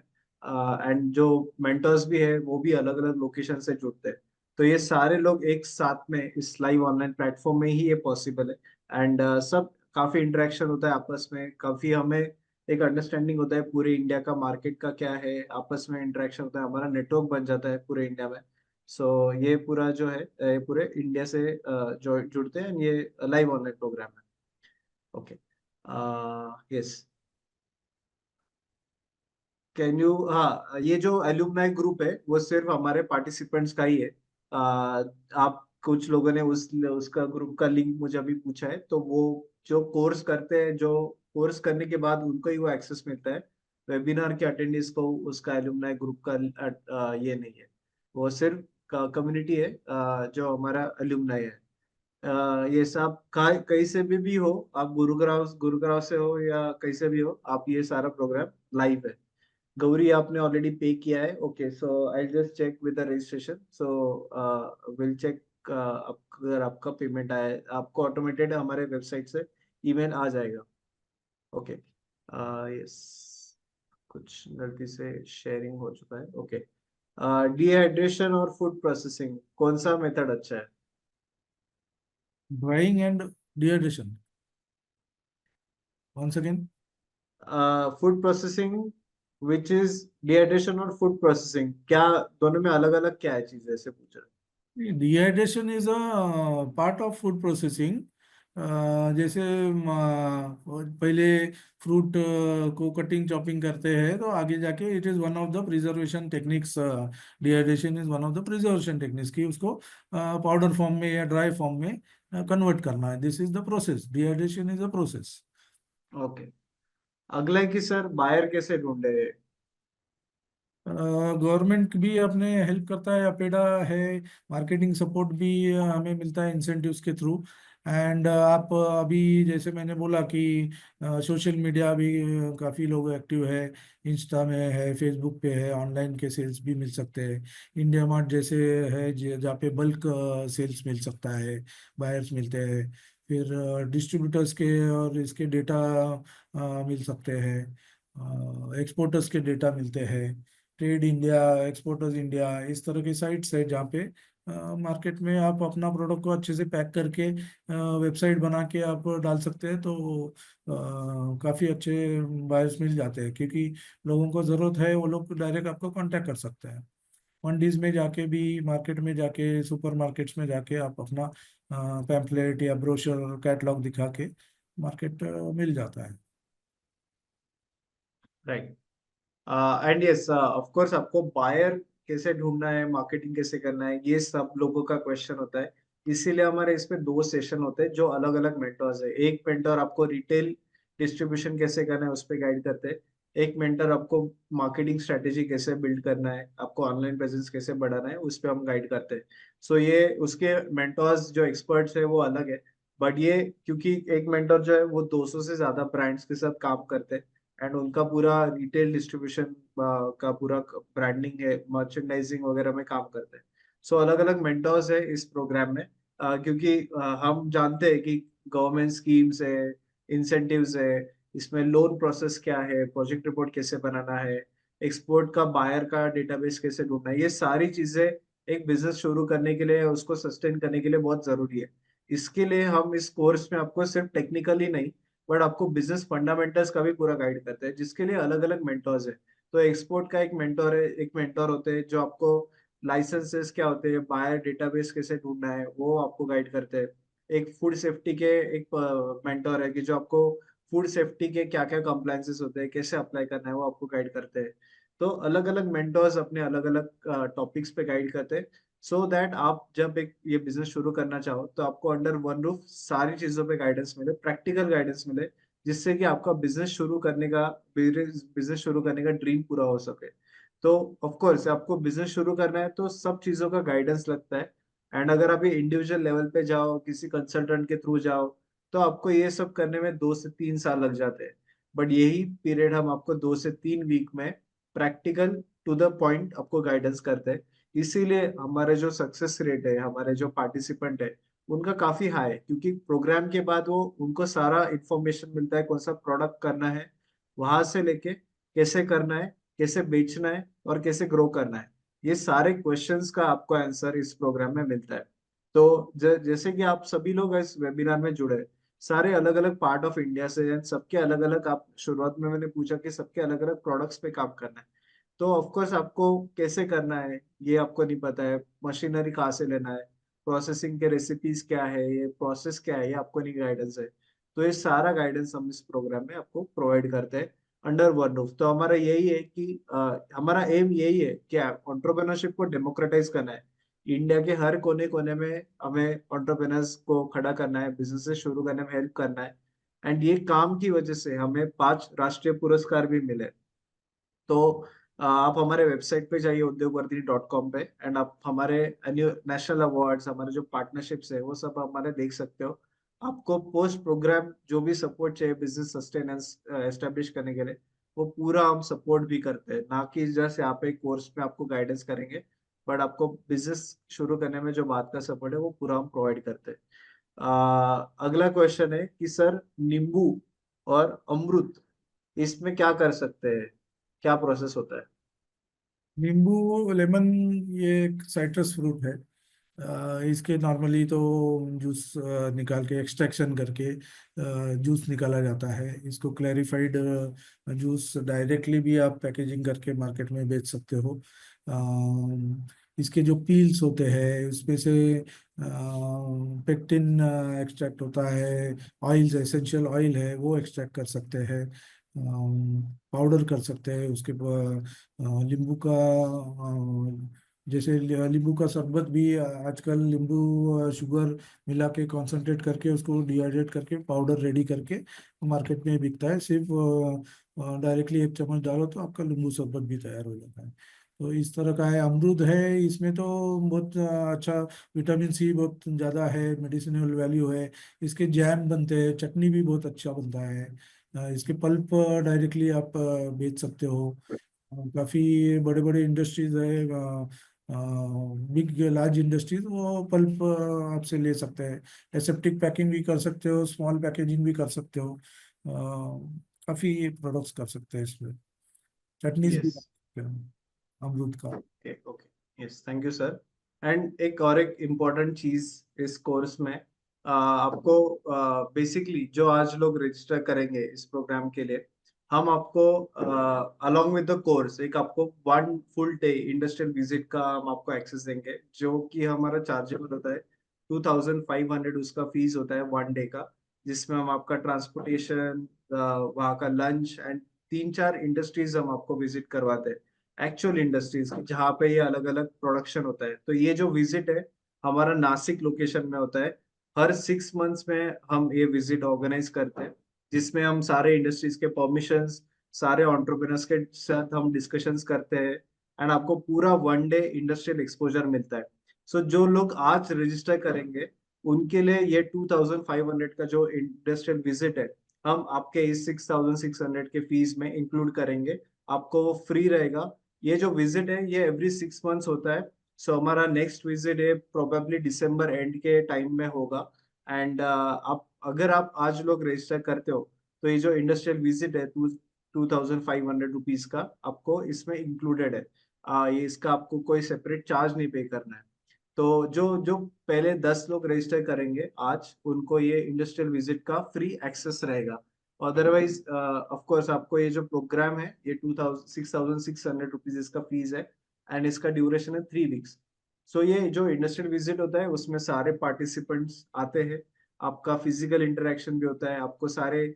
एंड जो मेंटर्स भी है वो भी अलग अलग लोकेशन से जुड़ते हैं। तो ये सारे लोग एक साथ में इस लाइव ऑनलाइन प्लेटफॉर्म में ही ये पॉसिबल है। एंड सब काफी इंटरेक्शन होता है आपस में, काफी हमें एक अंडरस्टैंडिंग होता है पूरे इंडिया का मार्केट का क्या है, आपस में इंटरेक्शन होता है, हमारा नेटवर्क बन जाता है पूरे इंडिया में। सो ये पूरा जो है ये पूरे इंडिया से जो जुड़ते हैं and ये लाइव ऑनलाइन प्रोग्राम है। ओके। यस। कैन यू, हाँ, ये जो एलुमनाई ग्रुप है वो सिर्फ हमारे पार्टिसिपेंट्स का ही है। आप कुछ लोगों ने उसका ग्रुप का लिंक मुझे अभी पूछा है, तो वो जो कोर्स करते हैं, जो कोर्स करने के बाद उनको ही वो एक्सेस मिलता है। वेबिनार के अटेंडेंस को उसका एलुमनाई ग्रुप का ये नहीं है। वो सिर्फ कम्युनिटी है जो हमारा एलुमनाई है। ये सब कहीं से भी हो, आप गुरुग्राम से हो या कहीं से भी हो, आप ये सारा प्रोग्राम लाइव है। गौरी आपने ऑलरेडी पे किया है। Okay, so I just check with the registration. So will check. अगर आपका पेमेंट आया है, आपको ऑटोमेटेड हमारे वेबसाइट से ईमेल आ जाएगा। ओके। यस, कुछ गलती से शेयरिंग हो चुका है। ओके। डिहाइड्रेशन और फूड प्रोसेसिंग कौन सा मेथड अच्छा है? Drawing and dehydration, once again। Food processing which is dehydration और फूड प्रोसेसिंग, क्या दोनों में अलग अलग क्या है चीज, ऐसे पूछ रहे Dehydration is a part of food processing, जैसे पहले फ्रूट को कटिंग चॉपिंग करते हैं, तो आगे जाके it is one of the preservation techniques. Dehydration is one of the preservation techniques की उसको पाउडर फॉर्म में या ड्राई फॉर्म में कन्वर्ट करना है। This is the process, dehydration is a process. Okay. अगला है कि सर बायर कैसे ढूंढे? गवर्नमेंट भी अपने हेल्प करता है, अपेडा है, मार्केटिंग सपोर्ट भी हमें मिलता है इंसेंटिव्स के थ्रू। एंड आप अभी जैसे मैंने बोला कि सोशल मीडिया भी काफ़ी लोग एक्टिव है, इंस्टा में है, फेसबुक पे है, ऑनलाइन के सेल्स भी मिल सकते हैं। इंडिया मार्ट जैसे है जहाँ पे बल्क सेल्स मिल सकता है, बायर्स मिलते हैं। फिर डिस्ट्रीब्यूटर्स के और इसके डेटा मिल सकते हैं, एक्सपोर्टर्स के डेटा मिलते हैं, ट्रेड इंडिया, एक्सपोर्टर्स इंडिया, इस तरह की साइट्स है जहाँ पे मार्केट में आप अपना प्रोडक्ट को अच्छे से पैक करके वेबसाइट बना के आप डाल सकते हैं। तो काफ़ी अच्छे बायर्स मिल जाते हैं, क्योंकि लोगों को ज़रूरत है, वो लोग डायरेक्ट आपको कांटेक्ट कर सकते हैं। मंडीज में जाके भी, मार्केट में जाके, सुपर मार्केट्स में जाके आप अपना पैम्पलेट या ब्रोशर कैटलॉग दिखा के मार्केट मिल जाता है। Right. And yes, of course आपको बायर कैसे ढूंढना है, मार्केटिंग कैसे करना है, ये सब लोगों का क्वेश्चन होता है। इसीलिए हमारे इसमें 2 सेशन होते हैं जो अलग अलग मेंटर्स है। एक मेंटर आपको रिटेल डिस्ट्रीब्यूशन कैसे करना है उस पर गाइड करते हैं। एक मेंटर आपको मार्केटिंग स्ट्रेटेजी कैसे बिल्ड करना है, आपको ऑनलाइन प्रेजेंस कैसे बढ़ाना है, उस पर हम गाइड करते हैं। सो ये उसके मेंटर्स जो एक्सपर्ट्स है वो अलग है। बट ये क्योंकि एक मेंटर जो है वो 200 से ज्यादा ब्रांड्स के साथ काम करते हैं, एंड उनका पूरा रिटेल डिस्ट्रीब्यूशन का पूरा ब्रांडिंग है, मर्चेंडाइजिंग वगैरह में काम करते हैं। सो अलग अलग मेंटर्स है इस प्रोग्राम में। क्योंकि हम जानते हैं कि गवर्नमेंट स्कीम्स है, इंसेंटिव्स है, इसमें लोन प्रोसेस क्या है, प्रोजेक्ट रिपोर्ट कैसे बनाना है, एक्सपोर्ट का बायर का डेटाबेस कैसे ढूंढना है, ये सारी चीजें एक बिजनेस शुरू करने के लिए, उसको सस्टेन करने के लिए बहुत जरूरी है। इसके लिए हम इस कोर्स में आपको सिर्फ टेक्निकली नहीं, बट आपको बिजनेस फंडामेंटल्स का भी पूरा गाइड करते हैं, जिसके लिए अलग अलग मेंटर्स है। तो एक्सपोर्ट का एक मेंटर है, एक मेंटर होते हैं जो आपको लाइसेंसेस क्या होते हैं, बायर डेटाबेस कैसे ढूंढना है, वो आपको गाइड करते हैं। एक फूड सेफ्टी के एक मेंटर है कि जो आपको फूड सेफ्टी के क्या क्या कंप्लायंसेस होते हैं, कैसे अप्लाई करना है, वो आपको गाइड करते हैं। तो अलग अलग मेंटर्स अपने अलग अलग टॉपिक्स पे गाइड करते हैं, सो दैट आप जब एक ये बिजनेस शुरू करना चाहो तो आपको अंडर वन रूफ सारी चीजों पे गाइडेंस मिले, प्रैक्टिकल गाइडेंस मिले, जिससे कि आपका बिजनेस शुरू करने का ड्रीम पूरा हो सके। तो ऑफ कोर्स आपको बिजनेस शुरू करना है तो सब चीजों का गाइडेंस लगता है। एंड अगर आप इंडिविजुअल लेवल पे जाओ, किसी कंसल्टेंट के थ्रू जाओ, तो आपको ये सब करने में 2 से 3 साल लग जाते हैं। बट यही पीरियड हम आपको 2 से 3 वीक में प्रैक्टिकल टू द पॉइंट आपको गाइडेंस करते हैं। इसीलिए हमारे जो सक्सेस रेट है, हमारे जो पार्टिसिपेंट है, उनका काफी हाई है, क्योंकि प्रोग्राम के बाद वो उनको सारा इंफॉर्मेशन मिलता है, कौन सा प्रोडक्ट करना है, वहां से लेके कैसे करना है, कैसे बेचना है, और कैसे ग्रो करना है, ये सारे क्वेश्चंस का आपको आंसर इस प्रोग्राम में मिलता है। तो जैसे कि आप सभी लोग इस वेबिनार में जुड़े हैं, सारे अलग अलग पार्ट ऑफ इंडिया से हैं, सबके अलग अलग, आप शुरुआत में मैंने पूछा कि सबके अलग अलग प्रोडक्ट्स पे काम करना है। तो ऑफ कोर्स आपको कैसे करना है ये आपको नहीं पता है, मशीनरी कहाँ से लेना है, प्रोसेसिंग के रेसिपीज क्या है, ये प्रोसेस क्या है, ये आपको नहीं गाइडेंस है। तो ये सारा गाइडेंस हम इस प्रोग्राम में आपको प्रोवाइड करते हैं अंडर वन रूफ। तो हमारा यही है कि हमारा एम यही है कि एंटरप्रेन्योरशिप को डेमोक्रेटाइज करना है। इंडिया के हर कोने कोने में हमें एंटरप्रेन्योर्स को खड़ा करना है, बिजनेस शुरू करने में हेल्प करना है। एंड ये काम की वजह से हमें 5 राष्ट्रीय पुरस्कार भी मिले। तो आप हमारे वेबसाइट पे जाइए udyogvartini.com पे, एंड आप हमारे नेशनल अवार्ड्स, हमारे जो पार्टनरशिप्स है वो सब हमारे देख सकते हो। आपको पोस्ट प्रोग्राम जो भी सपोर्ट चाहिए बिजनेस सस्टेनेंस एस्टेब्लिश करने के लिए, वो पूरा हम सपोर्ट भी करते हैं, ना कि जैसे आप एक कोर्स में आपको गाइडेंस करेंगे, बट आपको बिजनेस शुरू करने में जो बात का सपोर्ट है वो पूरा हम प्रोवाइड करते हैं। अगला क्वेश्चन है कि सर नींबू और अमृत, इसमें क्या कर सकते हैं, क्या प्रोसेस होता है? नींबू, लेमन, ये एक साइट्रस फ्रूट है। इसके नॉर्मली तो जूस निकाल के, एक्सट्रैक्शन करके जूस निकाला जाता है। इसको क्लैरिफाइड जूस डायरेक्टली भी आप पैकेजिंग करके मार्केट में बेच सकते हो। इसके जो पील्स होते हैं उसमें से पेक्टिन एक्सट्रैक्ट होता है, ऑयल्स एसेंशियल ऑयल है वो एक्सट्रैक्ट कर सकते हैं, पाउडर कर सकते हैं उसके नींबू का जैसे नींबू का शरबत भी आजकल नींबू शुगर मिला के कॉन्सेंट्रेट करके उसको डिहाइड्रेट करके पाउडर रेडी करके मार्केट में बिकता है। सिर्फ डायरेक्टली एक चम्मच डालो तो आपका नींबू शरबत भी तैयार हो जाता है। तो इस तरह का है। अमरूद है, इसमें तो बहुत अच्छा विटामिन सी बहुत ज़्यादा है, मेडिसिनल वैल्यू है। इसके जैम बनते हैं, चटनी भी बहुत अच्छा बनता है। इसके पल्प डायरेक्टली आप बेच सकते हो। काफ़ी बड़े बड़े इंडस्ट्रीज है, बिग लार्ज इंडस्ट्रीज, वो पल्प आपसे ले सकते हैं। एसेप्टिक पैकिंग भी कर सकते हो, स्मॉल पैकेजिंग भी कर सकते हो। काफ़ी प्रोडक्ट्स कर सकते हैं इसमें, चटनीज भी यस। बना सकते हो अमरूद का। Okay okay, yes, thank you sir. And एक इम्पोर्टेंट चीज इस कोर्स में आपको बेसिकली जो आज लोग रजिस्टर करेंगे इस प्रोग्राम के लिए, हम आपको अलोंग विद द कोर्स एक आपको 1 फुल डे इंडस्ट्रियल विजिट का हम आपको एक्सेस देंगे, जो कि हमारा चार्जेबल होता है 2500 उसका फीस होता है 1 डे का, जिसमें हम आपका ट्रांसपोर्टेशन, वहाँ का लंच एंड 3-4 इंडस्ट्रीज हम आपको विजिट करवाते हैं, एक्चुअल इंडस्ट्रीज की जहाँ पे ये अलग अलग प्रोडक्शन होता है। तो ये जो विजिट है हमारा नासिक लोकेशन में होता है। हर 6 मंथ्स में हम ये विजिट ऑर्गेनाइज करते हैं, जिसमें हम सारे इंडस्ट्रीज के परमिशंस, सारे एंटरप्रेन्योर्स के साथ हम डिस्कशंस करते हैं एंड आपको पूरा 1 डे इंडस्ट्रियल एक्सपोजर मिलता है। सो जो लोग आज रजिस्टर करेंगे उनके लिए ये 2500 का जो इंडस्ट्रियल विजिट है हम आपके इस 6600 के फीस में इंक्लूड करेंगे। आपको वो फ्री रहेगा। ये जो विजिट है ये एवरी 6 मंथ्स होता है। सो हमारा नेक्स्ट विजिट है प्रोबेबली दिसंबर एंड के टाइम में होगा। एंड आप अगर आप आज लोग रजिस्टर करते हो तो ये जो इंडस्ट्रियल विजिट है 2500 रुपीज का आपको इसमें इंक्लूडेड है। ये इसका आपको कोई सेपरेट चार्ज नहीं पे करना है। तो जो जो पहले 10 लोग रजिस्टर करेंगे आज उनको ये इंडस्ट्रियल विजिट का फ्री एक्सेस रहेगा। अदरवाइज ऑफ कोर्स आपको ये जो प्रोग्राम है ये 2600 रुपीज इसका फीस है एंड इसका ड्यूरेशन है 3 वीक्स। सो ये जो इंडस्ट्रियल विजिट होता है उसमें सारे पार्टिसिपेंट्स आते हैं, आपका फिजिकल इंटरेक्शन भी होता है, आपको सारे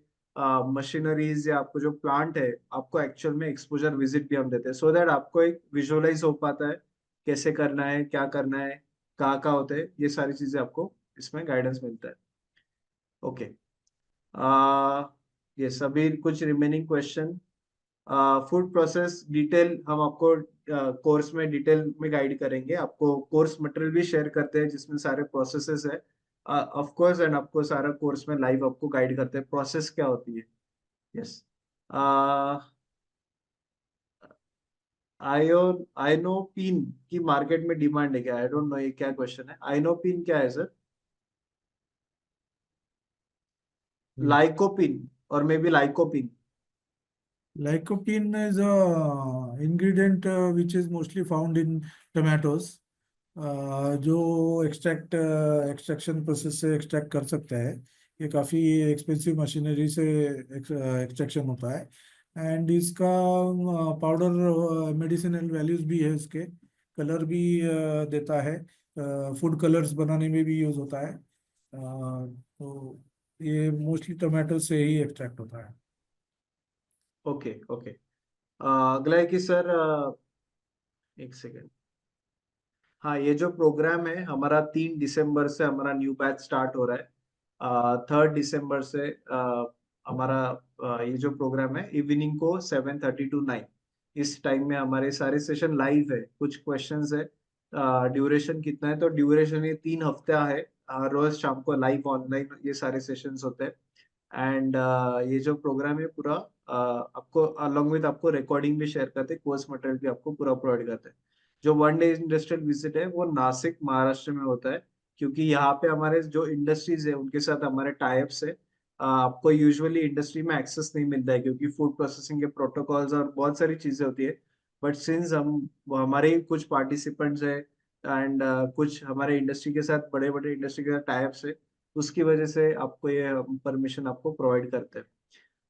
मशीनरीज या आपको जो प्लांट है आपको एक्चुअल में एक्सपोजर विजिट भी हम देते हैं, सो दैट आपको एक विजुअलाइज हो पाता है कैसे करना है, क्या करना है, कहाँ कहाँ होते हैं, ये सारी चीजें आपको इसमें गाइडेंस मिलता है। ओके, ये सभी कुछ remaining question. Food process detail हम आपको कोर्स में डिटेल में गाइड करेंगे। आपको कोर्स मटेरियल भी शेयर करते हैं जिसमें सारे प्रोसेसेस है ऑफ कोर्स, एंड आपको सारा कोर्स में लाइव आपको गाइड करते हैं प्रोसेस क्या होती है। यस। आइनोपिन की मार्केट में डिमांड है क्या? आई डोंट नो ये क्या क्वेश्चन है। आइनोपिन क्या है सर? लाइकोपिन और may be lycopene. Lycopene is a ingredient which is mostly found in tomatoes, जो एक्सट्रैक्शन प्रोसेस से एक्सट्रैक्ट कर सकता है। ये काफ़ी एक्सपेंसिव मशीनरी से एक्सट्रैक्शन होता है। एंड इसका पाउडर मेडिसिनल वैल्यूज भी है, इसके कलर भी देता है, फूड कलर्स बनाने में भी यूज होता है। तो ये मोस्टली टोमेटो से ही एक्सट्रैक्ट होता है। Okay okay. अगला है कि सर एक सेकेंड। हाँ, ये जो प्रोग्राम है हमारा 3 दिसंबर से हमारा न्यू बैच स्टार्ट हो रहा है। 3 दिसंबर से हमारा ये जो प्रोग्राम है इवनिंग को 7:30 to 9 इस टाइम में हमारे सारे सेशन लाइव है। कुछ क्वेश्चंस है। ड्यूरेशन कितना है? तो ड्यूरेशन ये 3 हफ्ता है। रोज शाम को लाइव ऑनलाइन ये सारे सेशंस होते हैं। एंड ये जो प्रोग्राम है पूरा आपको अलॉन्ग विद आपको रिकॉर्डिंग भी शेयर करते हैं, कोर्स मटेरियल भी आपको पूरा प्रोवाइड करते हैं। जो 1 डे इंडस्ट्रियल विजिट है वो नासिक महाराष्ट्र में होता है, क्योंकि यहाँ पे हमारे जो इंडस्ट्रीज है उनके साथ हमारे टाइप्स है। आपको यूजुअली इंडस्ट्री में एक्सेस नहीं मिलता है क्योंकि फूड प्रोसेसिंग के प्रोटोकॉल्स और बहुत सारी चीजें होती है। बट सिंस हम हमारे कुछ पार्टिसिपेंट्स है एंड कुछ हमारे इंडस्ट्री के साथ बड़े बड़े इंडस्ट्री के साथ टाइप्स है, उसकी वजह से आपको ये परमिशन आपको प्रोवाइड करते हैं।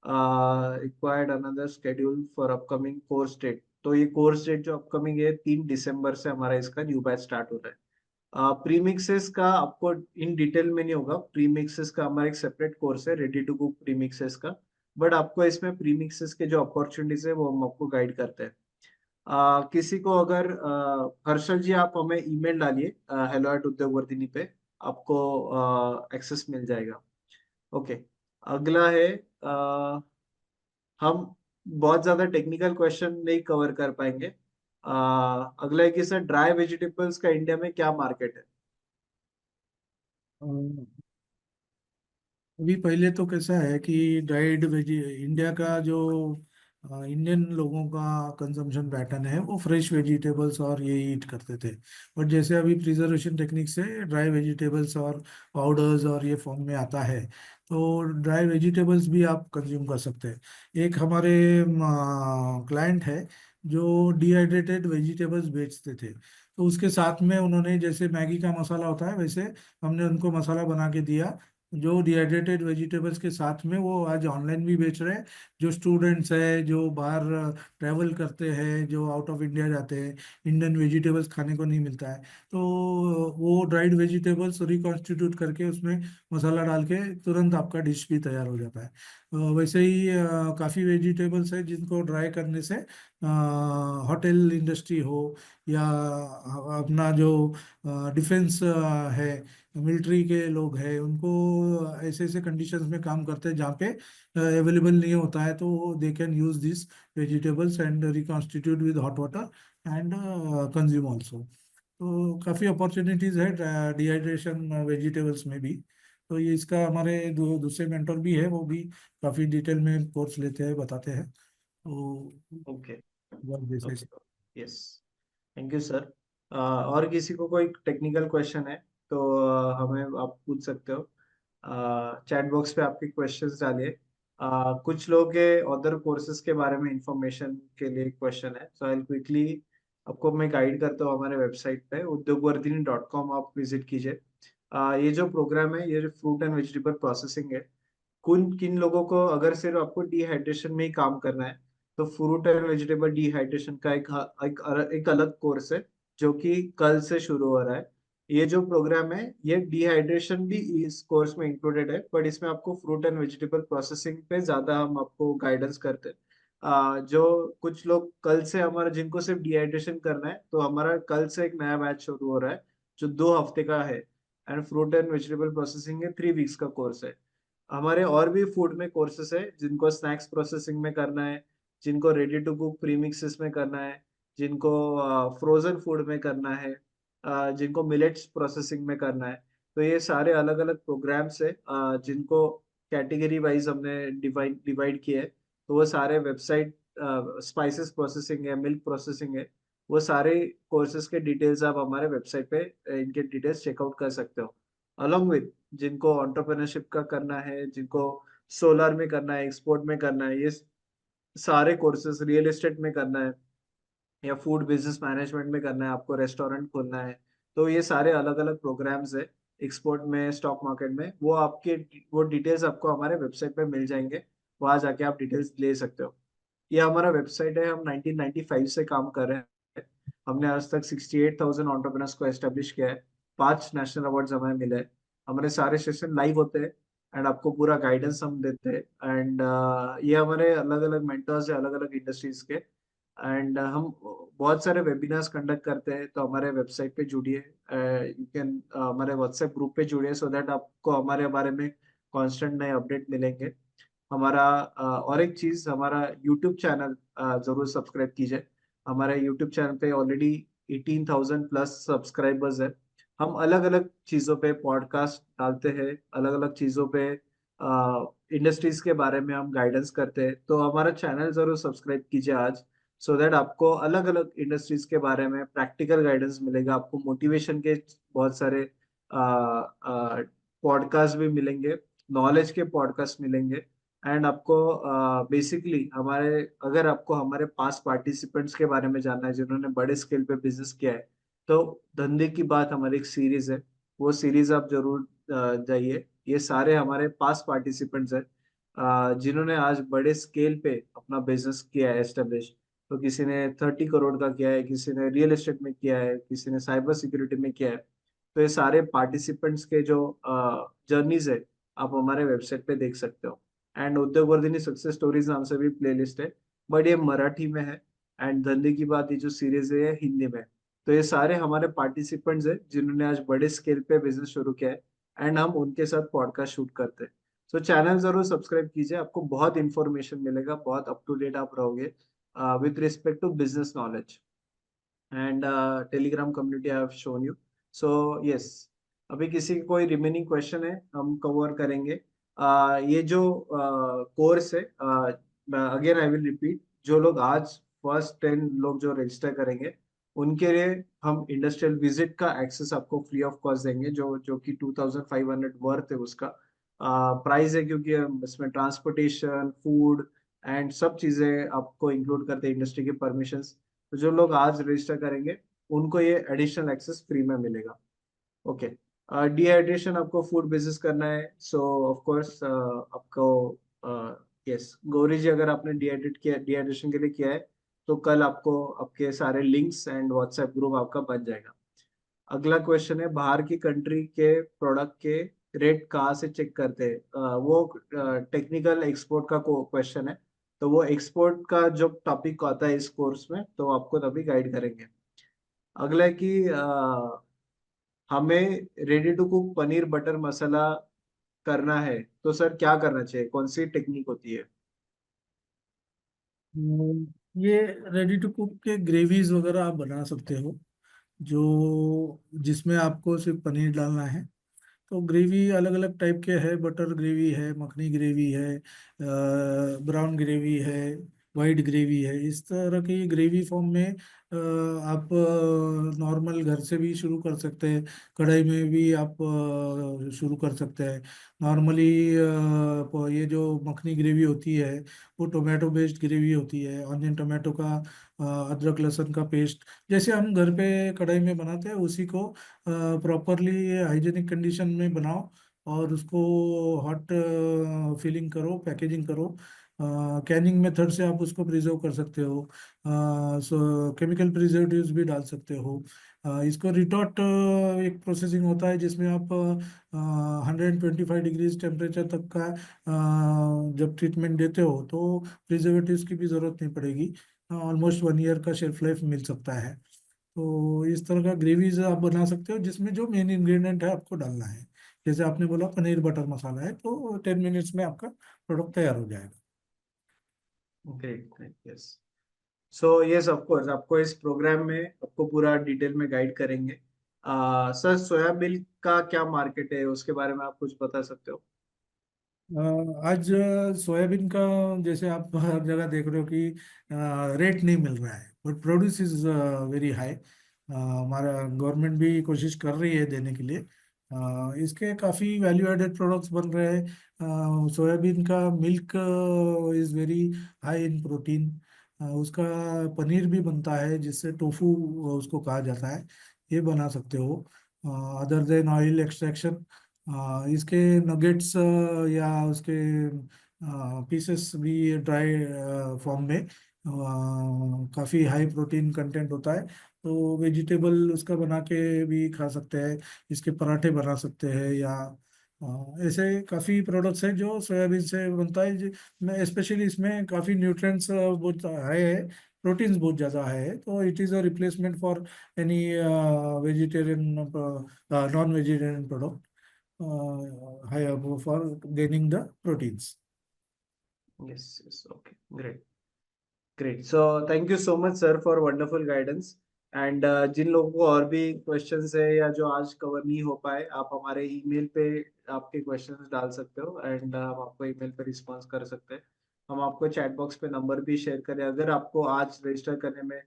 Required another schedule for upcoming course date. तो ये कोर्स डेट जो अपकमिंग है 3 दिसंबर से हमारा इसका न्यू बैच स्टार्ट हो रहा है। प्रीमिक्सेस का आपको इन डिटेल में नहीं होगा, प्रीमिक्सेस का हमारा एक सेपरेट कोर्स है रेडी टू कुक प्रीमिक्सेस का, बट आपको इसमें प्रीमिक्सेस के जो अपॉर्चुनिटीज है वो हम आपको गाइड करते हैं। किसी को अगर हर्षल जी आप हमें ईमेल डालिए hello@udyogvardhini पे, आपको एक्सेस मिल जाएगा। ओके, अगला है हम बहुत ज्यादा टेक्निकल क्वेश्चन नहीं कवर कर पाएंगे। अगला है कि सर ड्राई वेजिटेबल्स का इंडिया में क्या मार्केट है? अभी पहले तो कैसा है कि ड्राइड वेजी इंडिया का जो इंडियन लोगों का कंजम्पशन पैटर्न है वो फ्रेश वेजिटेबल्स और ये ईट करते थे। बट जैसे अभी प्रिजर्वेशन टेक्निक से ड्राई वेजिटेबल्स और पाउडर्स और ये फॉर्म में आता है, तो ड्राई वेजिटेबल्स भी आप कंज्यूम कर सकते हैं। एक हमारे क्लाइंट है जो डिहाइड्रेटेड वेजिटेबल्स बेचते थे, तो उसके साथ में उन्होंने जैसे मैगी का मसाला होता है वैसे हमने उनको मसाला बना के दिया जो डिहाइड्रेटेड वेजिटेबल्स के साथ में, वो आज ऑनलाइन भी बेच रहे हैं। जो स्टूडेंट्स है जो बाहर ट्रैवल करते हैं, जो आउट ऑफ इंडिया जाते हैं, इंडियन वेजिटेबल्स खाने को नहीं मिलता है, तो वो ड्राइड वेजिटेबल्स रिकॉन्स्टिट्यूट करके उसमें मसाला डाल के तुरंत आपका डिश भी तैयार हो जाता है। वैसे ही काफ़ी वेजिटेबल्स है जिनको ड्राई करने से होटल इंडस्ट्री हो या अपना जो डिफेंस है, मिलिट्री के लोग हैं, उनको ऐसे ऐसे कंडीशंस में काम करते हैं जहाँ पे अवेलेबल नहीं होता है, तो they can use this vegetables and reconstitute with hot water and consume also. तो काफ़ी अपॉर्चुनिटीज़ है डिहाइड्रेशन वेजिटेबल्स में भी। तो ये इसका हमारे दूसरे मेंटर भी है, वो भी काफ़ी डिटेल में कोर्स लेते हैं, बताते हैं। तो ओके जैसे okay, yes, thank you sir. और किसी को कोई टेक्निकल क्वेश्चन है तो हमें आप पूछ सकते हो। चैट बॉक्स पे आपके क्वेश्चंस डालिए। कुछ लोग के अदर कोर्सेज के बारे में इंफॉर्मेशन के लिए क्वेश्चन है, सो आई क्विकली आपको मैं गाइड करता हूँ। हमारे वेबसाइट पे udyogvardhini.com आप विजिट कीजिए। ये जो प्रोग्राम है, ये जो फ्रूट एंड वेजिटेबल प्रोसेसिंग है, कुन किन लोगों को अगर सिर्फ आपको डिहाइड्रेशन में ही काम करना है तो फ्रूट एंड वेजिटेबल डिहाइड्रेशन का एक अलग कोर्स है जो कि कल से शुरू हो रहा है। ये जो प्रोग्राम है ये डिहाइड्रेशन भी इस कोर्स में इंक्लूडेड है, बट इसमें आपको फ्रूट एंड वेजिटेबल प्रोसेसिंग पे ज्यादा हम आपको गाइडेंस करते हैं। जो कुछ लोग कल से हमारा जिनको सिर्फ डिहाइड्रेशन करना है, तो हमारा कल से एक नया बैच शुरू हो रहा है जो 2 हफ्ते का है, and fruit and vegetable processing है 3 वीक्स का कोर्स है। हमारे और भी फूड में कोर्सेस है, जिनको स्नैक्स प्रोसेसिंग में करना है, जिनको रेडी टू कुक प्रीमिक्सेस में करना है, जिनको फ्रोजन फूड में करना है, जिनको मिलेट्स प्रोसेसिंग में करना है। तो ये सारे अलग अलग प्रोग्राम्स है जिनको कैटेगरी वाइज हमने डिवाइड डिवाइड किया है। तो वो सारे वेबसाइट, स्पाइसेस प्रोसेसिंग है, मिल्क प्रोसेसिंग है, वो सारे कोर्सेज के डिटेल्स आप हमारे वेबसाइट पे इनके डिटेल्स चेकआउट कर सकते हो। अलॉन्ग विद जिनको एंटरप्रेन्योरशिप का करना है, जिनको सोलर में करना है, एक्सपोर्ट में करना है, ये सारे कोर्सेज, रियल एस्टेट में करना है या फूड बिजनेस मैनेजमेंट में करना है, आपको रेस्टोरेंट खोलना है, तो ये सारे अलग अलग प्रोग्राम्स है। एक्सपोर्ट में, स्टॉक मार्केट में, वो डिटेल्स आपको हमारे वेबसाइट पे मिल जाएंगे। वहां जाके आप डिटेल्स ले सकते हो। ये हमारा वेबसाइट है, हम 1995 से काम कर रहे हैं। हमने आज तक 68,000 एंटरप्रेन्योर्स को एस्टेब्लिश किया है। 5 नेशनल अवार्ड्स हमें मिले हैं। हमारे सारे सेशन लाइव होते हैं एंड आपको पूरा गाइडेंस हम देते हैं। एंड ये हमारे अलग अलग मेंटर्स है, अलग अलग इंडस्ट्रीज के। एंड हम बहुत सारे वेबिनार्स कंडक्ट करते हैं, तो हमारे वेबसाइट पे जुड़िए, यू कैन हमारे व्हाट्सएप ग्रुप पे जुड़िए, सो दैट आपको हमारे बारे में कांस्टेंट नए अपडेट मिलेंगे। हमारा और एक चीज, हमारा यूट्यूब चैनल जरूर सब्सक्राइब कीजिए। हमारे यूट्यूब चैनल पे ऑलरेडी 18,000 प्लस सब्सक्राइबर्स है। हम अलग अलग चीजों पे पॉडकास्ट डालते हैं, अलग अलग चीजों पे इंडस्ट्रीज के बारे में हम गाइडेंस करते हैं। तो हमारा चैनल जरूर सब्सक्राइब कीजिए आज, सो दैट आपको अलग अलग इंडस्ट्रीज के बारे में प्रैक्टिकल गाइडेंस मिलेगा। आपको मोटिवेशन के बहुत सारे पॉडकास्ट भी मिलेंगे, नॉलेज के पॉडकास्ट मिलेंगे। एंड आपको बेसिकली हमारे, अगर आपको हमारे पास पार्टिसिपेंट्स के बारे में जानना है जिन्होंने बड़े स्केल पे बिजनेस किया है, तो धंधे की बात हमारी एक सीरीज है, वो सीरीज आप जरूर जाइए। ये सारे हमारे पास पार्टिसिपेंट्स है। जिन्होंने आज बड़े स्केल पे अपना बिजनेस किया है एस्टेब्लिश। तो किसी ने 30 करोड़ का किया है, किसी ने रियल एस्टेट में किया है, किसी ने साइबर सिक्योरिटी में किया है। तो ये सारे पार्टिसिपेंट्स के जो जर्नीज है आप हमारे वेबसाइट पे देख सकते हो। एंड उद्योग वर्धिनी सक्सेस स्टोरीज नाम से भी प्लेलिस्ट है, बट ये मराठी में है। एंड धंधे की बात ये जो सीरीज है ये हिंदी में है। तो ये सारे हमारे पार्टिसिपेंट्स है जिन्होंने आज बड़े स्केल पे बिजनेस शुरू किया है, एंड हम उनके साथ पॉडकास्ट शूट करते हैं। सो चैनल जरूर सब्सक्राइब कीजिए, आपको बहुत इंफॉर्मेशन मिलेगा, बहुत अप टू डेट आप रहोगे with respect to business knowledge. And Telegram community I have shown you. So yes, अभी किसी की कोई रिमेनिंग क्वेश्चन है हम कवर करेंगे। ये जो कोर्स है, अगेन आई विल रिपीट, जो लोग आज फर्स्ट 10 लोग जो रजिस्टर करेंगे उनके लिए हम इंडस्ट्रियल विजिट का एक्सेस आपको फ्री ऑफ कॉस्ट देंगे, जो कि 2500 वर्थ है उसका प्राइस है, क्योंकि हम इसमें ट्रांसपोर्टेशन, फूड एंड सब चीजें आपको इंक्लूड करते हैं, इंडस्ट्री के परमिशंस। तो जो लोग आज रजिस्टर करेंगे उनको ये एडिशनल एक्सेस फ्री में मिलेगा। ओके, डिहाइड्रेशन आपको फूड बिजनेस करना है, सो ऑफ कोर्स आपको यस गौरी जी, अगर आपने डिहाइड्रेट किया, डिहाइड्रेशन के लिए किया है, तो कल आपको आपके सारे लिंक्स एंड व्हाट्सएप ग्रुप आपका बन जाएगा। अगला क्वेश्चन है, बाहर की कंट्री के प्रोडक्ट के रेट कहाँ से चेक करते हैं? वो टेक्निकल एक्सपोर्ट का क्वेश्चन है, तो वो एक्सपोर्ट का जो टॉपिक आता है इस कोर्स में, तो आपको तभी गाइड करेंगे। अगला है कि हमें ready to cook paneer butter masala करना है, तो सर क्या करना चाहिए, कौन सी टेक्निक होती है? ये रेडी टू कुक के ग्रेवीज वगैरह आप बना सकते हो, जो जिसमें आपको सिर्फ पनीर डालना है। तो ग्रेवी अलग अलग टाइप के है, बटर ग्रेवी है, मखनी ग्रेवी है, ब्राउन ग्रेवी है, वाइट ग्रेवी है। इस तरह की ग्रेवी फॉर्म में आप नॉर्मल घर से भी शुरू कर सकते हैं, कढ़ाई में भी आप शुरू कर सकते हैं। नॉर्मली ये जो मखनी ग्रेवी होती है वो टोमेटो बेस्ड ग्रेवी होती है, ऑनियन टोमेटो का, अदरक लहसुन का पेस्ट, जैसे हम घर पे कढ़ाई में बनाते हैं उसी को प्रॉपरली हाइजेनिक कंडीशन में बनाओ, और उसको हॉट फिलिंग करो, पैकेजिंग करो। कैनिंग मेथड से आप उसको प्रिजर्व कर सकते हो, सो केमिकल प्रिजर्वेटिव्स भी डाल सकते हो। इसको रिटॉट एक प्रोसेसिंग होता है जिसमें आप 125 डिग्रीज टेम्परेचर तक का जब ट्रीटमेंट देते हो तो प्रिजर्वेटिव्स की भी ज़रूरत नहीं पड़ेगी, ऑलमोस्ट 1 ईयर का शेल्फ लाइफ मिल सकता है। तो इस तरह का ग्रेवीज आप बना सकते हो जिसमें जो मेन इंग्रेडिएंट है आपको डालना है। जैसे आपने बोला पनीर बटर मसाला है, तो 10 मिनट्स में आपका प्रोडक्ट तैयार हो जाएगा। Great great, yes. So yes, of course आपको इस प्रोग्राम में आपको पूरा डिटेल में गाइड करेंगे। सर, सोयाबीन का क्या मार्केट है, उसके बारे में आप कुछ बता सकते हो? आज सोयाबीन का, जैसे आप हर जगह देख रहे हो कि रेट नहीं मिल रहा है, but produce is very high. हमारा गवर्नमेंट भी कोशिश कर रही है देने के लिए। इसके काफ़ी वैल्यू एडेड प्रोडक्ट्स बन रहे हैं। सोयाबीन का milk is very high in protein. उसका पनीर भी बनता है जिससे टोफू उसको कहा जाता है, ये बना सकते हो। अदर देन ऑयल एक्सट्रैक्शन, इसके नगेट्स या उसके पीसेस भी ड्राई फॉर्म में काफ़ी हाई प्रोटीन कंटेंट होता है, तो वेजिटेबल उसका बना के भी खा सकते हैं, इसके पराठे बना सकते हैं, या ऐसे काफ़ी प्रोडक्ट्स हैं जो सोयाबीन से बनता है। मैं स्पेशली इसमें काफ़ी न्यूट्रिएंट्स बहुत हाई है, प्रोटीन्स बहुत ज़्यादा है, तो it is a replacement for any vegetarian, non vegetarian product, higher for gaining the proteins. Yes yes, okay, great great. So thank you so much sir for wonderful guidance. And जिन लोगों को और भी questions है या जो आज cover नहीं हो पाए, आप हमारे ईमेल पे आपके क्वेश्चंस डाल सकते हो, एंड हम आपको ईमेल पे रिस्पॉन्स कर सकते हैं। हम आपको चैट बॉक्स पे नंबर भी शेयर करें, अगर आपको आज रजिस्टर करने में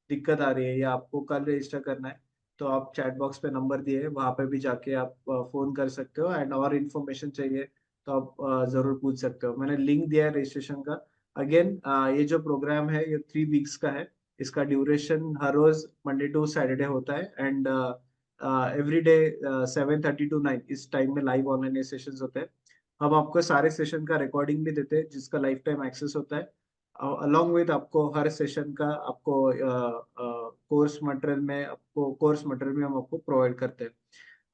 दिक्कत आ रही है या आपको कल रजिस्टर करना है, तो आप चैट बॉक्स पे नंबर दिए है, वहाँ पे भी जाके आप फोन कर सकते हो, एंड और इन्फॉर्मेशन चाहिए तो आप जरूर पूछ सकते हो। मैंने लिंक दिया है रजिस्ट्रेशन का। अगेन, ये जो प्रोग्राम है ये 3 वीक्स का है। इसका ड्यूरेशन हर रोज मंडे टू सैटरडे होता है, एंड एवरी डे 7:30 to 9 इस टाइम में लाइव ऑनलाइन सेशंस होते हैं। हम आपको सारे सेशन का रिकॉर्डिंग भी देते हैं जिसका लाइफ टाइम एक्सेस होता है। अलॉन्ग विद आपको हर सेशन का आपको कोर्स मटेरियल में हम आपको प्रोवाइड करते हैं।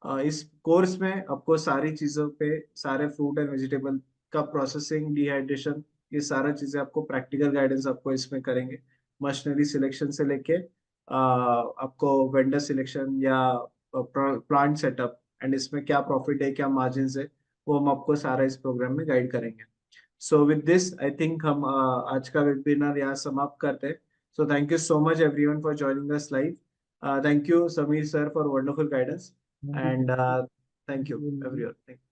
इस कोर्स में आपको सारी चीजों पे, सारे फ्रूट एंड वेजिटेबल का प्रोसेसिंग, डिहाइड्रेशन, ये सारा चीजें आपको प्रैक्टिकल गाइडेंस आपको इसमें करेंगे। मशीनरी सिलेक्शन से लेके आपको वेंडर सिलेक्शन या प्लांट सेटअप, एंड इसमें क्या प्रॉफिट है, क्या मार्जिन है, वो हम आपको सारा इस प्रोग्राम में गाइड करेंगे। So with this I think हम आज का वेबिनार यहाँ समाप्त करते हैं। सो thank you so much everyone for joining us live. Thank you Sameer sir for wonderful guidance, and thank you everyone. Thank you.